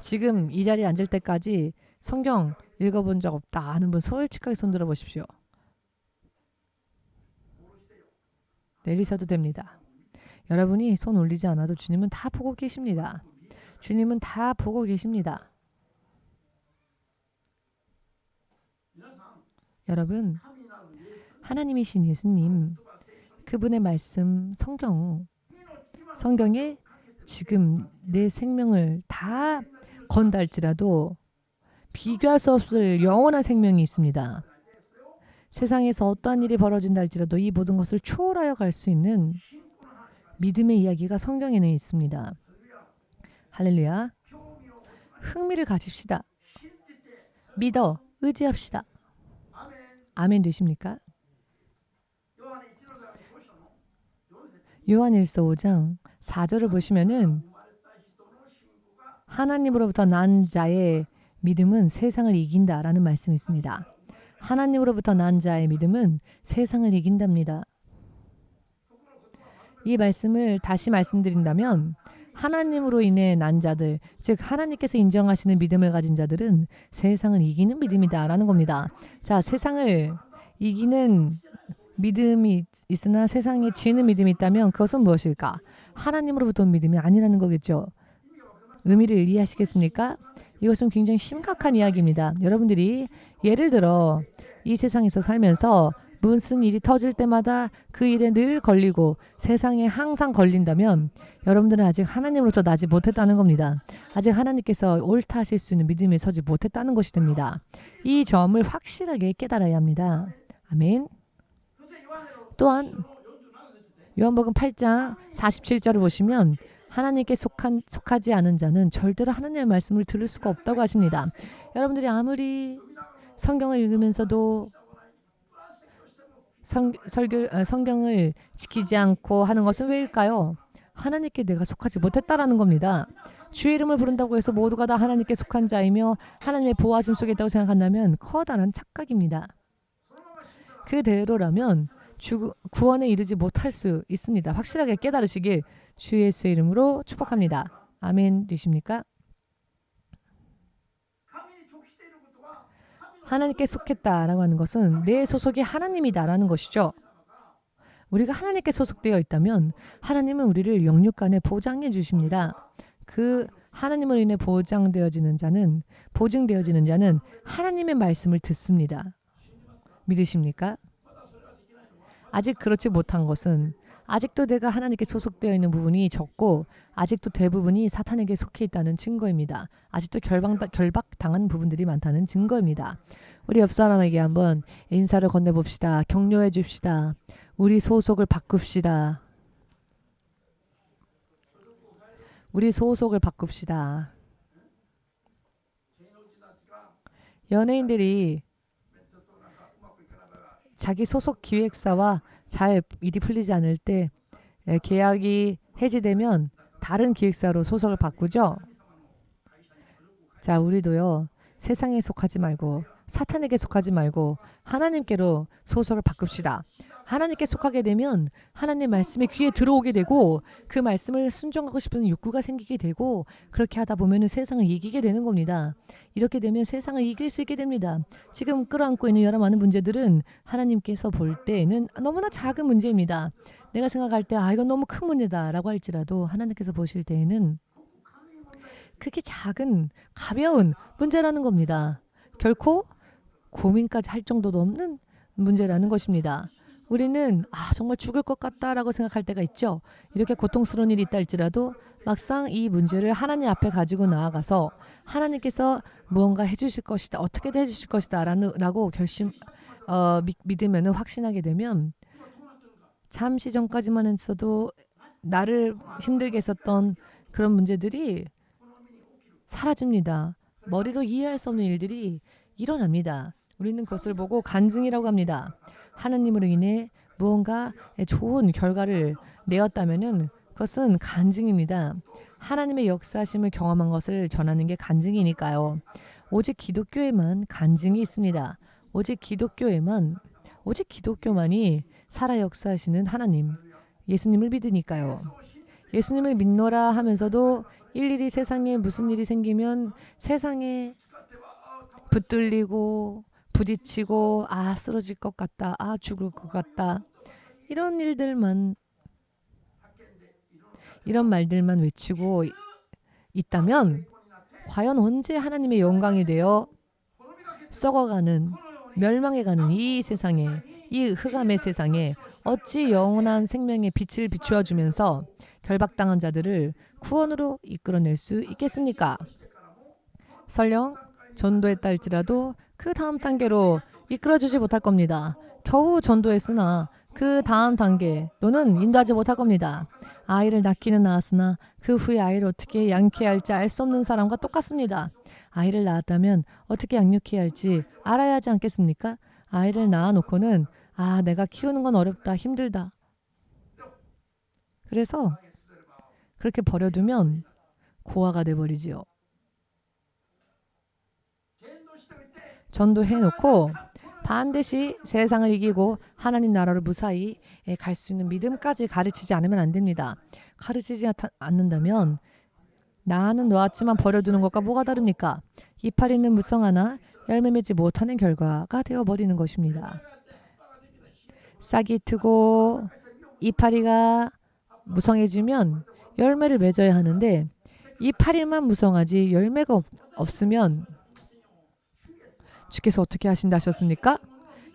지금 이 자리에 앉을 때까지 성경 읽어본 적 없다 하는 분 솔직하게 손들어 보십시오. 내리셔도 됩니다. 여러분이 손 올리지 않아도 주님은 다 보고 계십니다. 주님은 다 보고 계십니다. 여러분, 하나님이신 예수님, 그분의 말씀, 성경에 지금 내 생명을 다 건다 할지라도 비교할 수 없을 영원한 생명이 있습니다. 세상에서 어떠한 일이 벌어진다 할지라도 이 모든 것을 초월하여 갈 수 있는 믿음의 이야기가 성경에는 있습니다. 할렐루야. 흥미를 가집시다. 믿어 의지합시다. 아멘 되십니까? 요한일서 5장 4절을 보시면은 하나님으로부터 난 자의 믿음은 세상을 이긴다라는 말씀이 있습니다. 하나님으로부터 난 자의 믿음은 세상을 이긴답니다. 이 말씀을 다시 말씀드린다면 하나님으로 인해 난 자들, 즉 하나님께서 인정하시는 믿음을 가진 자들은 세상을 이기는 믿음이다라는 겁니다. 자, 세상을 이기는 믿음이 있으나 세상에 지는 믿음이 있다면 그것은 무엇일까? 하나님으로부터 온 믿음이 아니라는 거겠죠. 의미를 이해하시겠습니까? 이것은 굉장히 심각한 이야기입니다. 여러분들이 예를 들어 이 세상에서 살면서 무슨 일이 터질 때마다 그 일에 늘 걸리고 세상에 항상 걸린다면 여러분들은 아직 하나님으로부터 나지 못했다는 겁니다. 아직 하나님께서 옳다 하실 수 있는 믿음에 서지 못했다는 것이 됩니다. 이 점을 확실하게 깨달아야 합니다. 아멘. 또한 요한복음 8장 47절을 보시면 하나님께 속하지 않은 자는 절대로 하나님의 말씀을 들을 수가 없다고 하십니다. 여러분들이 아무리 성경을 읽으면서도 성경을 지키지 않고 하는 것은 왜일까요? 하나님께 내가 속하지 못했다라는 겁니다. 주의 이름을 부른다고 해서 모두가 다 하나님께 속한 자이며 하나님의 보호하심 속에 있다고 생각한다면 커다란 착각입니다. 그대로라면 구원에 이르지 못할 수 있습니다. 확실하게 깨달으시길 주 예수의 이름으로 축복합니다. 아멘 되십니까? 하나님께 속했다라고 하는 것은 내 소속이 하나님이다라는 것이죠. 우리가 하나님께 소속되어 있다면 하나님은 우리를 영육간에 보장해 주십니다. 그 하나님으로 인해 보증되어지는 자는 하나님의 말씀을 듣습니다. 믿으십니까? 아직 그렇지 못한 것은 아직도 내가 하나님께 소속되어 있는 부분이 적고 아직도 대부분이 사탄에게 속해 있다는 증거입니다. 아직도 결박당한 부분들이 많다는 증거입니다. 우리 옆 사람에게 한번 인사를 건네봅시다. 격려해 줍시다. 우리 소속을 바꿉시다. 우리 소속을 바꿉시다. 연예인들이 자기 소속 기획사와 잘 일이 풀리지 않을 때 계약이 해지되면 다른 기획사로 소속을 바꾸죠. 자, 우리도요. 세상에 속하지 말고 사탄에게 속하지 말고 하나님께로 소속을 바꿉시다. 하나님께 속하게 되면 하나님 말씀이 귀에 들어오게 되고 그 말씀을 순종하고 싶은 욕구가 생기게 되고 그렇게 하다 보면 세상을 이기게 되는 겁니다. 이렇게 되면 세상을 이길 수 있게 됩니다. 지금 끌어안고 있는 여러 많은 문제들은 하나님께서 볼 때에는 너무나 작은 문제입니다. 내가 생각할 때 이건 너무 큰 문제다라고 할지라도 하나님께서 보실 때에는 그게 작은 가벼운 문제라는 겁니다. 결코 고민까지 할 정도도 없는 문제라는 것입니다. 우리는 정말 죽을 것 같다라고 생각할 때가 있죠. 이렇게 고통스러운 일이 있다 할지라도 막상 이 문제를 하나님 앞에 가지고 나아가서 하나님께서 무언가 해주실 것이다. 어떻게든 해주실 것이다 라고 믿으면 확신하게 되면 잠시 전까지만 했어도 나를 힘들게 했었던 그런 문제들이 사라집니다. 머리로 이해할 수 없는 일들이 일어납니다. 우리는 그것을 보고 간증이라고 합니다. 하나님으로 인해 무언가 좋은 결과를 내었다면 그것은 간증입니다. 하나님의 역사하심을 경험한 것을 전하는 게 간증이니까요. 오직 기독교에만 간증이 있습니다. 오직 기독교만이 살아 역사하시는 하나님, 예수님을 믿으니까요. 예수님을 믿노라 하면서도 일일이 세상에 무슨 일이 생기면 세상에 붙들리고 부딪히고 쓰러질 것 같다. 죽을 것 같다. 이런 말들만 외치고 있다면 과연 언제 하나님의 영광이 되어 썩어가는 멸망해가는 이 세상에 이 흑암의 세상에 어찌 영원한 생명의 빛을 비추어 주면서 결박당한 자들을 구원으로 이끌어낼 수 있겠습니까? 설령 전도했다 할지라도 그 다음 단계로 이끌어주지 못할 겁니다. 겨우 전도했으나 그 다음 단계로는 인도하지 못할 겁니다. 아이를 낳기는 낳았으나 그 후에 아이를 어떻게 양육해야 할지 알 수 없는 사람과 똑같습니다. 아이를 낳았다면 어떻게 양육해야 할지 알아야 하지 않겠습니까? 아이를 낳아놓고는 내가 키우는 건 어렵다, 힘들다. 그래서 그렇게 버려두면 고아가 돼버리지요. 전도해놓고 반드시 세상을 이기고 하나님 나라로 무사히 갈 수 있는 믿음까지 가르치지 않으면 안 됩니다. 가르치지 않는다면 나는 놓았지만 버려두는 것과 뭐가 다릅니까? 이파리 있는 무성 하나 열매 맺지 못하는 결과가 되어버리는 것입니다. 싹이 트고 이파리가 무성해지면 열매를 맺어야 하는데 이파리만 무성하지 열매가 없으면 주께서 어떻게 하신다 하셨습니까?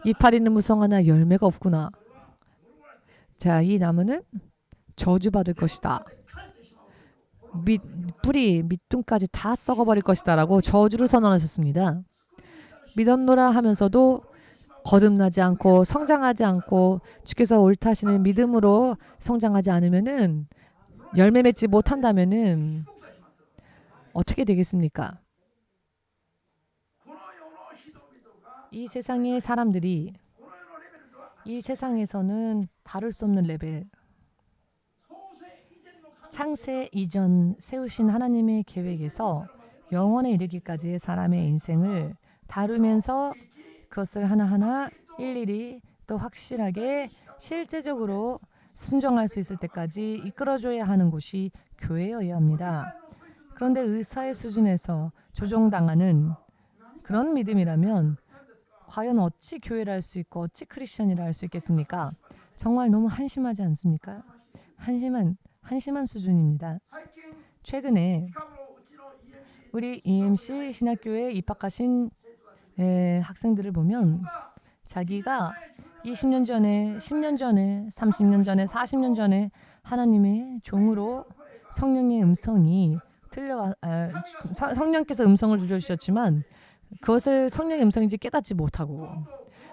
이파리는 무성하나 열매가 없구나. 자, 이 나무는 저주받을 것이다. 뿌리, 밑둥까지 다 썩어버릴 것이다 라고 저주를 선언하셨습니다. 믿었노라 하면서도 거듭나지 않고 성장하지 않고 주께서 옳다 하시는 믿음으로 성장하지 않으면은 열매 맺지 못한다면은 어떻게 되겠습니까? 이 세상의 사람들이 이 세상에서는 다룰 수 없는 레벨, 창세 이전 세우신 하나님의 계획에서 영원에 이르기까지의 사람의 인생을 다루면서 그것을 하나하나 일일이 또 확실하게 실제적으로 순종할 수 있을 때까지 이끌어줘야 하는 곳이 교회여야 합니다. 그런데 의사의 수준에서 조종당하는 그런 믿음이라면 과연 어찌 교회를 할 수 있고 어찌 크리스천이라 할 수 있겠습니까? 정말 너무 한심하지 않습니까? 한심한 수준입니다. 최근에 우리 EMC 신학교에 입학하신 학생들을 보면 자기가 20년 전에, 10년 전에, 30년 전에, 40년 전에 하나님의 종으로 성령의 음성이 성령께서 음성을 들려주셨지만 그것을 성령의 음성인지 깨닫지 못하고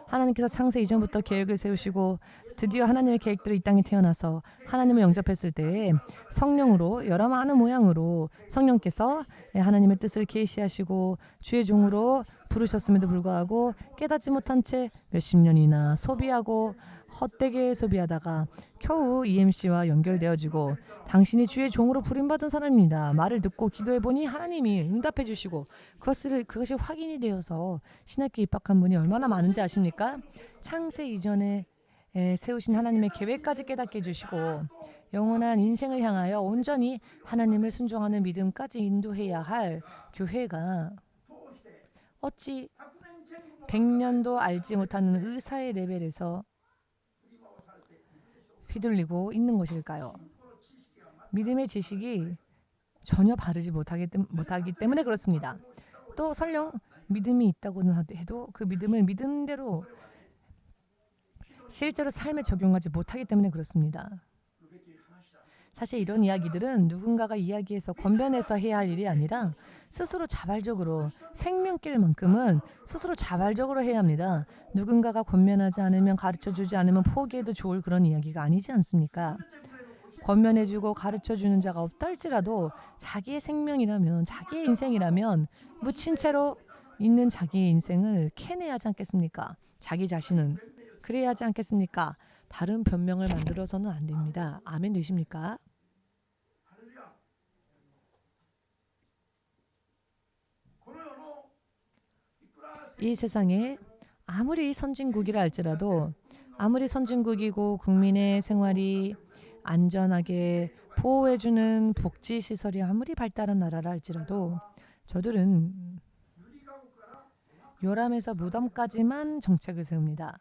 하나님께서 창세 이전부터 계획을 세우시고 드디어 하나님의 계획대로 이 땅에 태어나서 하나님을 영접했을 때 성령으로 여러 많은 모양으로 성령께서 하나님의 뜻을 계시하시고 주의 종으로 부르셨음에도 불구하고 깨닫지 못한 채 몇십 년이나 소비하고 헛되게 소비하다가 겨우 EMC와 연결되어지고 당신이 주의 종으로 부름받은 사람입니다. 말을 듣고 기도해보니 하나님이 응답해 주시고 그것이 확인이 되어서 신학교 입학한 분이 얼마나 많은지 아십니까? 창세 이전에 세우신 하나님의 계획까지 깨닫게 해주시고 영원한 인생을 향하여 온전히 하나님을 순종하는 믿음까지 인도해야 할 교회가 어찌 100년도 알지 못하는 의사의 레벨에서 휘둘리고 있는 것일까요? 믿음의 지식이 전혀 바르지 못하기 때문에 그렇습니다. 또 설령 믿음이 있다고는 해도 그 믿음을 믿은 대로 실제로 삶에 적용하지 못하기 때문에 그렇습니다. 사실 이런 이야기들은 누군가가 이야기해서 권변해서 해야 할 일이 아니라 스스로 자발적으로 생명길만큼은 스스로 자발적으로 해야 합니다. 누군가가 권면하지 않으면 가르쳐주지 않으면 포기해도 좋을 그런 이야기가 아니지 않습니까? 권면해주고 가르쳐주는 자가 없다 할지라도 자기의 생명이라면 자기의 인생이라면 묻힌 채로 있는 자기의 인생을 캐내야 하지 않겠습니까? 자기 자신은 그래야 하지 않겠습니까? 다른 변명을 만들어서는 안 됩니다. 아멘 되십니까? 이 세상에 아무리 선진국이라 할지라도 아무리 선진국이고 국민의 생활이 안전하게 보호해주는 복지시설이 아무리 발달한 나라라 할지라도 저들은 요람에서 무덤까지만 정책을 세웁니다.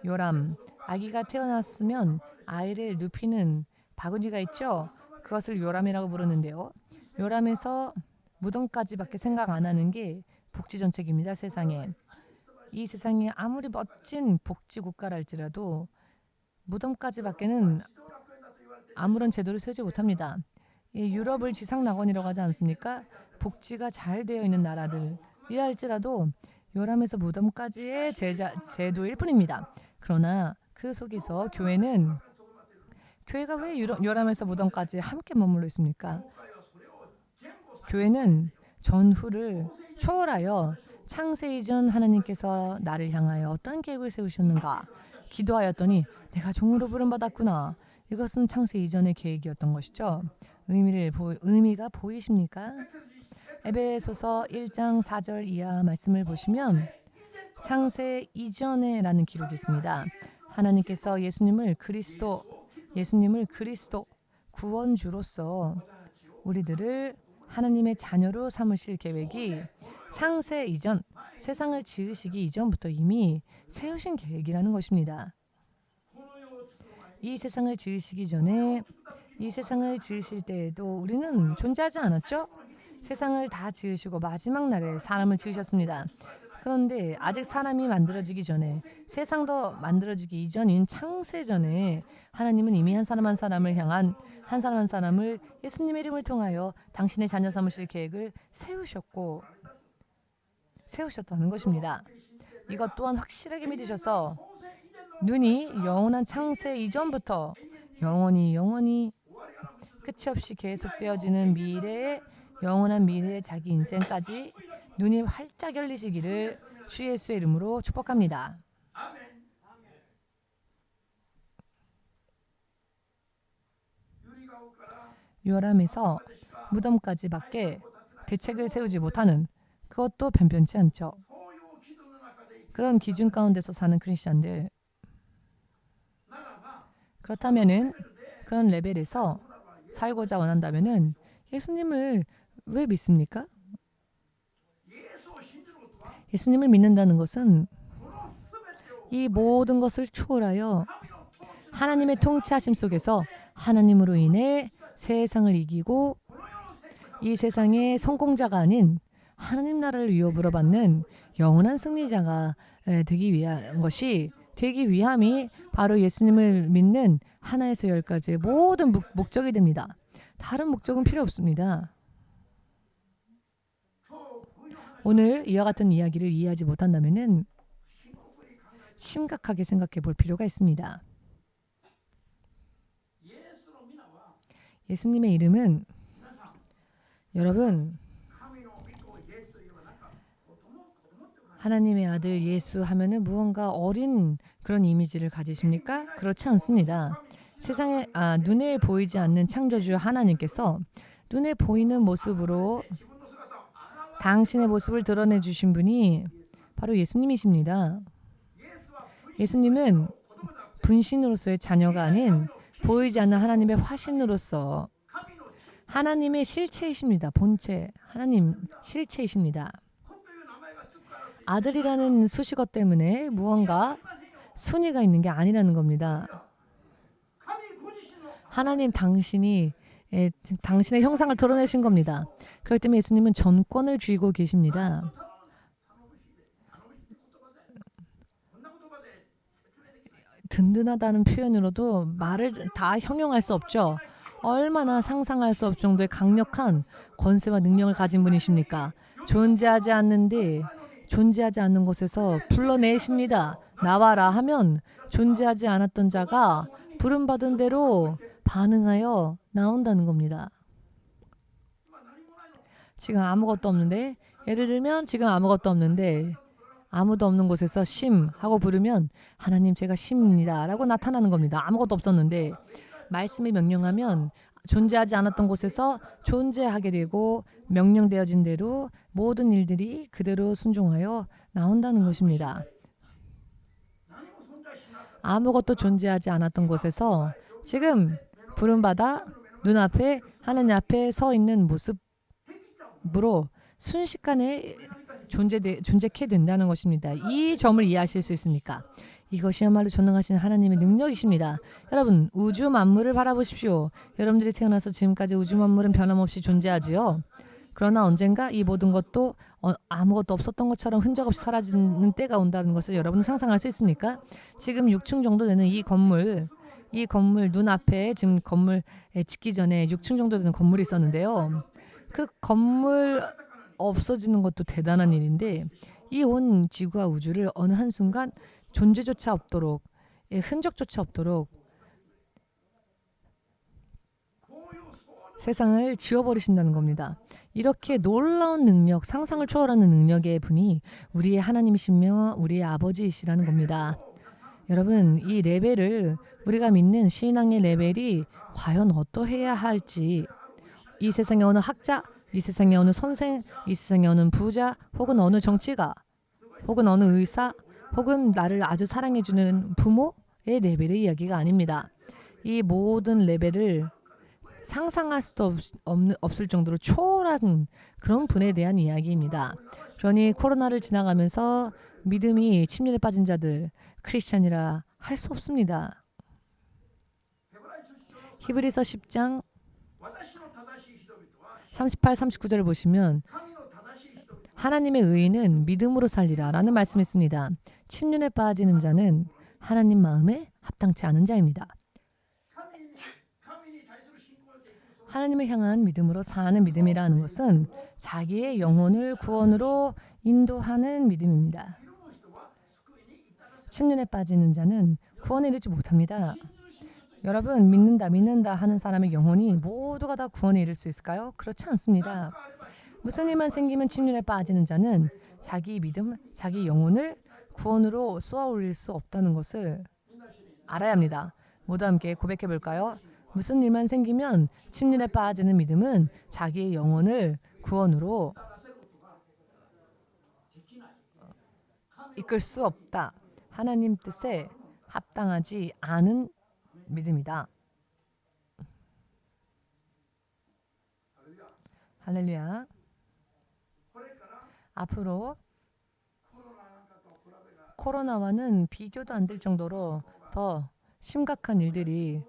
요람, 아기가 태어났으면 아이를 눕히는 바구니가 있죠. 그것을 요람이라고 부르는데요. 요람에서 무덤까지밖에 생각 안 하는 게 복지 정책입니다. 세상에. 이 세상에 아무리 멋진 복지 국가라 할지라도 무덤까지밖에는 아무런 제도를 세우지 못합니다. 유럽을 지상낙원이라고 하지 않습니까? 복지가 잘 되어 있는 나라들이라 할지라도 요람에서 무덤까지의 제도일 뿐입니다. 그러나 그 속에서 교회가 왜 요람에서 무덤까지 함께 머물러 있습니까? 교회는 전후를 초월하여 창세 이전 하나님께서 나를 향하여 어떤 계획을 세우셨는가 기도하였더니 내가 종으로 부름받았구나. 이것은 창세 이전의 계획이었던 것이죠. 의미가 보이십니까? 에베소서 1장 4절 이하 말씀을 보시면 창세 이전에라는 기록이 있습니다. 하나님께서 예수님을 그리스도 구원주로서 우리들을 하나님의 자녀로 삼으실 계획이 창세 이전, 세상을 지으시기 이전부터 이미 세우신 계획이라는 것입니다. 이 세상을 지으시기 전에 이 세상을 지으실 때에도 우리는 존재하지 않았죠? 세상을 다 지으시고 마지막 날에 사람을 지으셨습니다. 그런데 아직 사람이 만들어지기 전에 세상도 만들어지기 이전인 창세전에 하나님은 이미 한 사람 한 사람을 향한 한 사람 한 사람을 예수님의 이름을 통하여 당신의 자녀 삼으실 계획을 세우셨다는 것입니다. 이것 또한 확실하게 믿으셔서 눈이 영원한 창세 이전부터 영원히 끝이 없이 계속되어지는 미래의 영원한 미래의 자기 인생까지 눈이 활짝 열리시기를 주 예수의 이름으로 축복합니다. 요람에서 무덤까지 밖에 대책을 세우지 못하는 그것도 변변치 않죠. 그런 기준 가운데서 사는 크리스천들, 그렇다면은 그런 레벨에서 살고자 원한다면은 예수님을 왜 믿습니까? 예수님을 믿는다는 것은 이 모든 것을 초월하여 하나님의 통치하심 속에서 하나님으로 인해 세상을 이기고 이 세상의 성공자가 아닌 하나님 나라를 위협으로 받는 영원한 승리자가 되기 위함이 바로 예수님을 믿는 하나에서 열까지의 모든 목적이 됩니다. 다른 목적은 필요 없습니다. 오늘 이와 같은 이야기를 이해하지 못한다면 심각하게 생각해 볼 필요가 있습니다. 예수님의 이름은 여러분 하나님의 아들 예수 하면은 무언가 어린 그런 이미지를 가지십니까? 그렇지 않습니다. 세상에 눈에 보이지 않는 창조주 하나님께서 눈에 보이는 모습으로 당신의 모습을 드러내 주신 분이 바로 예수님이십니다. 예수님은 분신으로서의 자녀가 아닌 보이지 않는 하나님의 화신으로서 하나님의 실체이십니다. 본체, 하나님 실체이십니다. 아들이라는 수식어 때문에 무언가 순위가 있는 게 아니라는 겁니다. 하나님 당신의 형상을 드러내신 겁니다. 그렇기 때문에 예수님은 전권을 쥐고 계십니다. 든든하다는 표현으로도 말을 다 형용할 수 없죠. 얼마나 상상할 수 없을 정도의 강력한 권세와 능력을 가진 분이십니까? 존재하지 않는 곳에서 불러내십니다. 나와라 하면 존재하지 않았던 자가 부름받은 대로 반응하여 나온다는 겁니다. 지금 아무것도 없는데, 예를 들면 지금 아무것도 없는데 아무도 없는 곳에서 심 하고 부르면 하나님 제가 심입니다 라고 나타나는 겁니다. 아무것도 없었는데 말씀이 명령하면 존재하지 않았던 곳에서 존재하게 되고 명령되어진 대로 모든 일들이 그대로 순종하여 나온다는 것입니다. 아무것도 존재하지 않았던 곳에서 지금 부름받아 눈앞에 하나님 앞에 서 있는 모습으로 순식간에 존재케 된다는 것입니다. 이 점을 이해하실 수 있습니까? 이것이야말로 전능하신 하나님의 능력이십니다. 여러분, 우주 만물을 바라보십시오. 여러분들이 태어나서 지금까지 우주 만물은 변함없이 존재하지요. 그러나 언젠가 이 모든 것도 아무것도 없었던 것처럼 흔적 없이 사라지는 때가 온다는 것을 여러분은 상상할 수 있습니까? 지금 6층 정도 되는 이 건물 눈앞에 지금 건물 짓기 전에 6층 정도 되는 건물이 있었는데요. 그 건물 없어지는 것도 대단한 일인데 이 온 지구와 우주를 어느 한순간 존재조차 없도록 흔적조차 없도록 세상을 지워버리신다는 겁니다. 이렇게 놀라운 능력, 상상을 초월하는 능력의 분이 우리의 하나님이시며 우리의 아버지이시라는 겁니다. 여러분, 이 레벨을 우리가 믿는 신앙의 레벨이 과연 어떠해야 할지 이 세상의 어느 학자, 이 세상의 어느 선생, 이 세상의 어느 부자 혹은 어느 정치가 혹은 어느 의사 혹은 나를 아주 사랑해주는 부모의 레벨의 이야기가 아닙니다. 이 모든 레벨을 상상할 수도 없을 정도로 초월한 그런 분에 대한 이야기입니다. 그러니 코로나를 지나가면서 믿음이 침륜에 빠진 자들 크리스찬이라 할 수 없습니다. 히브리서 10장 38, 39절을 보시면 하나님의 의인은 믿음으로 살리라 라는 말씀이 있습니다. 침륜에 빠지는 자는 하나님 마음에 합당치 않은 자입니다. 하나님을 향한 믿음으로 사는 믿음이라는 것은 자기의 영혼을 구원으로 인도하는 믿음입니다. 침륜에 빠지는 자는 구원에 이르지 못합니다. 여러분, 믿는다 하는 사람의 영혼이 모두가 다 구원에 이를 수 있을까요? 그렇지 않습니다. 무슨 일만 생기면 침륜에 빠지는 자는 자기 믿음, 자기 영혼을 구원으로 쏘아 올릴 수 없다는 것을 알아야 합니다. 모두 함께 고백해 볼까요? 무슨 일만 생기면 침륜에 빠지는 믿음은 자기의 영혼을 구원으로 이끌 수 없다. 하나님 뜻에 합당하지 않은 믿음이다. 할렐루야. 앞으로 코로나와는 비교도 안 될 정도로 더 심각한 일들이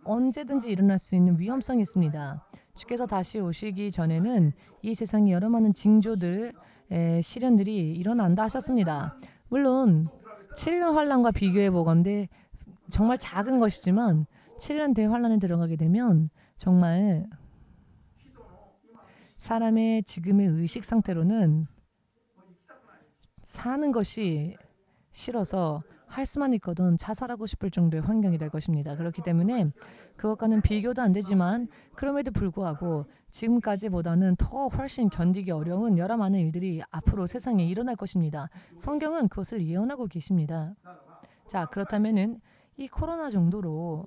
언제든지 일어날 수 있는 위험성이 있습니다. 주께서 다시 오시기 전에는 이 세상에 여러 많은 징조들, 시련들이 일어난다 하셨습니다. 물론 7년 환란과 비교해 보건대 정말 작은 것이지만 7년 대환란에 들어가게 되면 정말 사람의 지금의 의식 상태로는 사는 것이 싫어서 할 수만 있거든 자살하고 싶을 정도의 환경이 될 것입니다. 그렇기 때문에 그것과는 비교도 안 되지만 그럼에도 불구하고 지금까지보다는 더 훨씬 견디기 어려운 여러 많은 일들이 앞으로 세상에 일어날 것입니다. 성경은 그것을 예언하고 계십니다. 자, 그렇다면은 이 코로나 정도로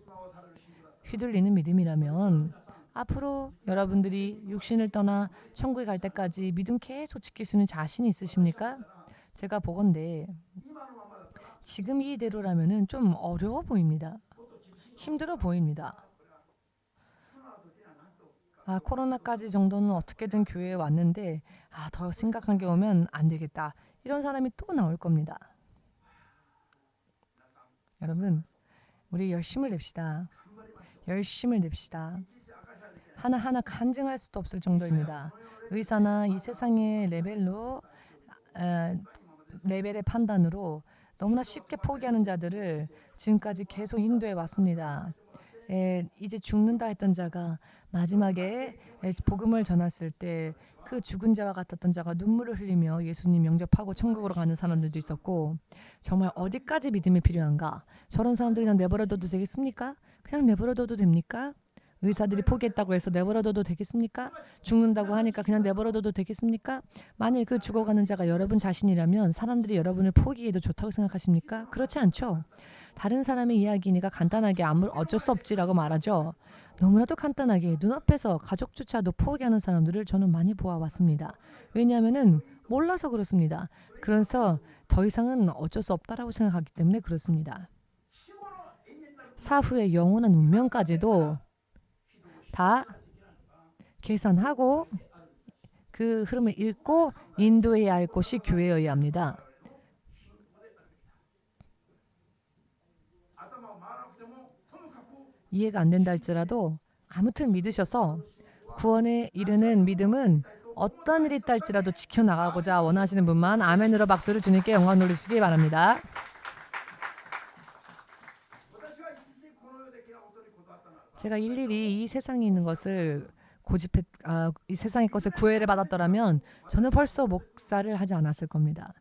휘둘리는 믿음이라면 앞으로 여러분들이 육신을 떠나 천국에 갈 때까지 믿음 계속 지킬 수 있는 자신이 있으십니까? 제가 보건대 지금 이대로라면은 좀 어려워 보입니다. 힘들어 보입니다. 코로나까지 정도는 어떻게든 교회에 왔는데 더 심각한 게 오면 안 되겠다. 이런 사람이 또 나올 겁니다. 여러분, 우리 열심을 냅시다. 열심을 냅시다. 하나하나 간증할 수도 없을 정도입니다. 의사나 이 세상의 레벨의 판단으로 너무나 쉽게 포기하는 자들을 지금까지 계속 인도해 왔습니다. 이제 죽는다 했던 자가 마지막에 복음을 전했을 때 그 죽은 자와 같았던 자가 눈물을 흘리며 예수님 영접하고 천국으로 가는 사람들도 있었고, 정말 어디까지 믿음이 필요한가? 저런 사람들이 그냥 내버려둬도 되겠습니까? 그냥 내버려둬도 됩니까? 의사들이 포기했다고 해서 내버려둬도 되겠습니까? 죽는다고 하니까 그냥 내버려둬도 되겠습니까? 만일 그 죽어가는 자가 여러분 자신이라면 사람들이 여러분을 포기해도 좋다고 생각하십니까? 그렇지 않죠. 다른 사람의 이야기니까 간단하게 어쩔 수 없지라고 말하죠. 너무나도 간단하게 눈앞에서 가족조차도 포기하는 사람들을 저는 많이 보아왔습니다. 왜냐하면 몰라서 그렇습니다. 그래서 더 이상은 어쩔 수 없다라고 생각하기 때문에 그렇습니다. 사후의 영원한 운명까지도 다 계산하고 그 흐름을 읽고 인도해야 할 곳이 교회여야 합니다. 이해가 안 된다 할지라도 아무튼 믿으셔서 구원에 이르는 믿음은 어떤 일이 있다 할지라도 지켜나가고자 원하시는 분만 아멘으로 박수를 주님께 영광 돌리시기 바랍니다. 제가 일일이 이 세상에 있는 것을 이 세상의 것을 구애를 받았더라면 저는 벌써 목사를 하지 않았을 겁니다.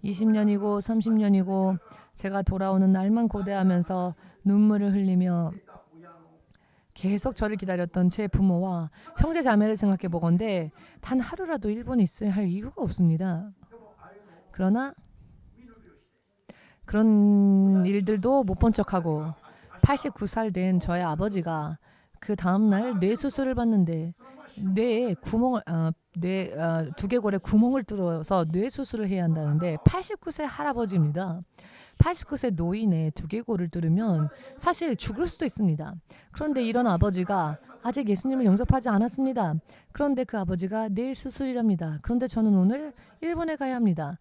20년이고 30년이고 제가 돌아오는 날만 고대하면서 눈물을 흘리며 계속 저를 기다렸던 제 부모와 형제 자매를 생각해 보건대 단 하루라도 일본에 있어야 할 이유가 없습니다. 그러나 그런 일들도 못 본 척하고 89살 된 저의 아버지가 그 다음날 뇌수술을 받는데 뇌에 구멍을 뇌 두개골에 구멍을 뚫어서 뇌 수술을 해야 한다는데 89세 할아버지입니다. 89세 노인의 두개골을 뚫으면 사실 죽을 수도 있습니다. 그런데 이런 아버지가 아직 예수님을 영접하지 않았습니다. 그런데 그 아버지가 내일 수술이랍니다. 그런데 저는 오늘 일본에 가야 합니다.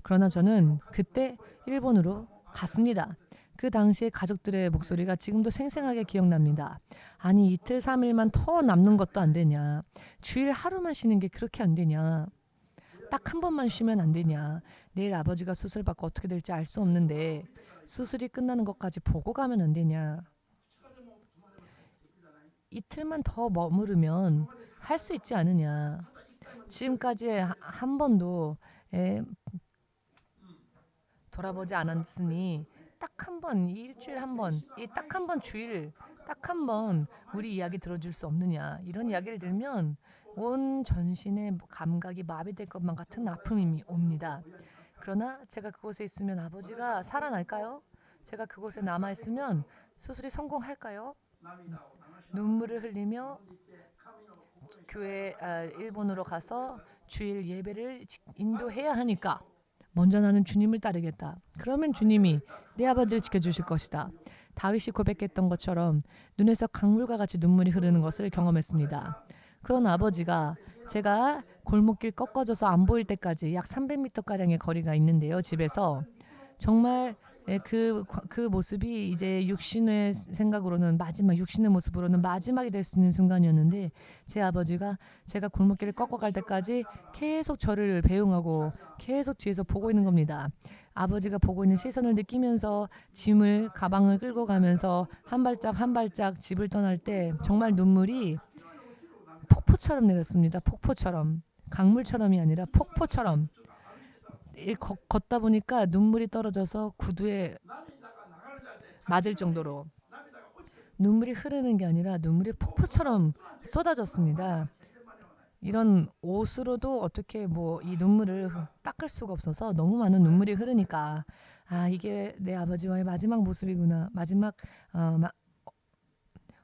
그러나 저는 그때 일본으로 갔습니다. 그 당시에 가족들의 목소리가 지금도 생생하게 기억납니다. 아니 이틀 3일만 더 남는 것도 안 되냐. 주일 하루만 쉬는 게 그렇게 안 되냐. 딱 한 번만 쉬면 안 되냐. 내일 아버지가 수술 받고 어떻게 될지 알 수 없는데 수술이 끝나는 것까지 보고 가면 안 되냐. 이틀만 더 머무르면 할 수 있지 않으냐. 지금까지 한 번도 돌아보지 않았으니 딱 한 번, 이 일주일 한 번, 이 딱 한 번 주일, 딱 한 번 우리 이야기 들어줄 수 없느냐. 이런 이야기를 들으면 온 전신의 감각이 마비될 것만 같은 아픔이 옵니다. 그러나 제가 그곳에 있으면 아버지가 살아날까요? 제가 그곳에 남아있으면 수술이 성공할까요? 눈물을 흘리며 교회 일본으로 가서 주일 예배를 인도해야 하니까 먼저 나는 주님을 따르겠다. 그러면 주님이 내 아버지를 지켜주실 것이다. 다윗이 고백했던 것처럼 눈에서 강물과 같이 눈물이 흐르는 것을 경험했습니다. 그런 아버지가 제가 골목길 꺾어져서 안 보일 때까지 약 300m가량의 거리가 있는데요. 집에서 정말 그 모습이 이제 육신의 생각으로는 마지막, 육신의 모습으로는 마지막이 될 수 있는 순간이었는데 제 아버지가 제가 골목길을 꺾어갈 때까지 계속 저를 배웅하고 계속 뒤에서 보고 있는 겁니다. 아버지가 보고 있는 시선을 느끼면서 짐을, 가방을 끌고 가면서 한 발짝 한 발짝 집을 떠날 때 정말 눈물이 폭포처럼 내렸습니다. 폭포처럼. 강물처럼이 아니라 폭포처럼. 걷다 보니까 눈물이 떨어져서 구두에 맞을 정도로 눈물이 흐르는 게 아니라 눈물이 폭포처럼 쏟아졌습니다. 이런 옷으로도 어떻게 뭐 이 눈물을 닦을 수가 없어서 너무 많은 눈물이 흐르니까 아 이게 내 아버지와의 마지막 모습이구나. 마지막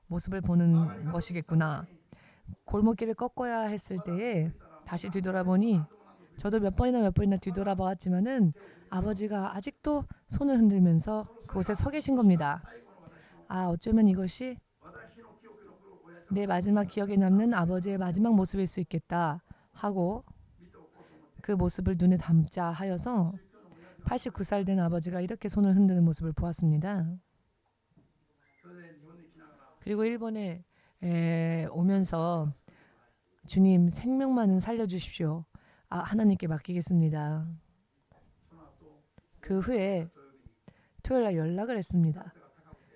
모습을 보는 것이겠구나. 골목길을 꺾어야 했을 때에 다시 뒤돌아보니 저도 몇 번이나 뒤돌아보았지만은 아버지가 아직도 손을 흔들면서 그곳에 서 계신 겁니다. 아 어쩌면 이것이 내 마지막 기억에 남는 아버지의 마지막 모습일 수 있겠다 하고 그 모습을 눈에 담자 하여서 89살 된 아버지가 이렇게 손을 흔드는 모습을 보았습니다. 그리고 일본에 오면서 주님 생명만은 살려주십시오. 하나님께 맡기겠습니다. 그 후에 토요일날 연락을 했습니다.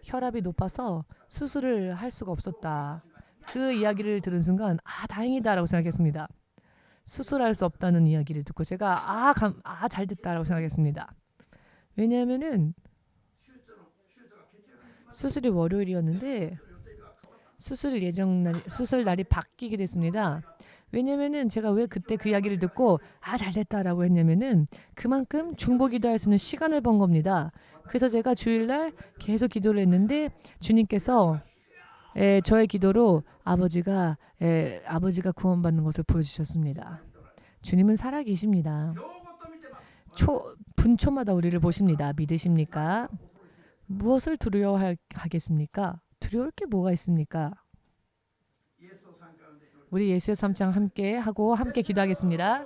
혈압이 높아서 수술을 할 수가 없었다. 그 이야기를 들은 순간 다행이다라고 생각했습니다. 수술할 수 없다는 이야기를 듣고 제가 잘 됐다라고 생각했습니다. 왜냐하면은 수술이 월요일이었는데 수술 날이 바뀌게 됐습니다. 왜냐면은 제가 왜 그때 그 이야기를 듣고 잘 됐다라고 했냐면은 그만큼 중보기도 할 수 있는 시간을 번 겁니다. 그래서 제가 주일날 계속 기도를 했는데 주님께서 저의 기도로 아버지가 구원받는 것을 보여주셨습니다. 주님은 살아계십니다. 분초마다 우리를 보십니다. 믿으십니까? 무엇을 두려워하겠습니까? 두려울 게 뭐가 있습니까? 우리 예수의 3장 함께 하고 함께 기도하겠습니다.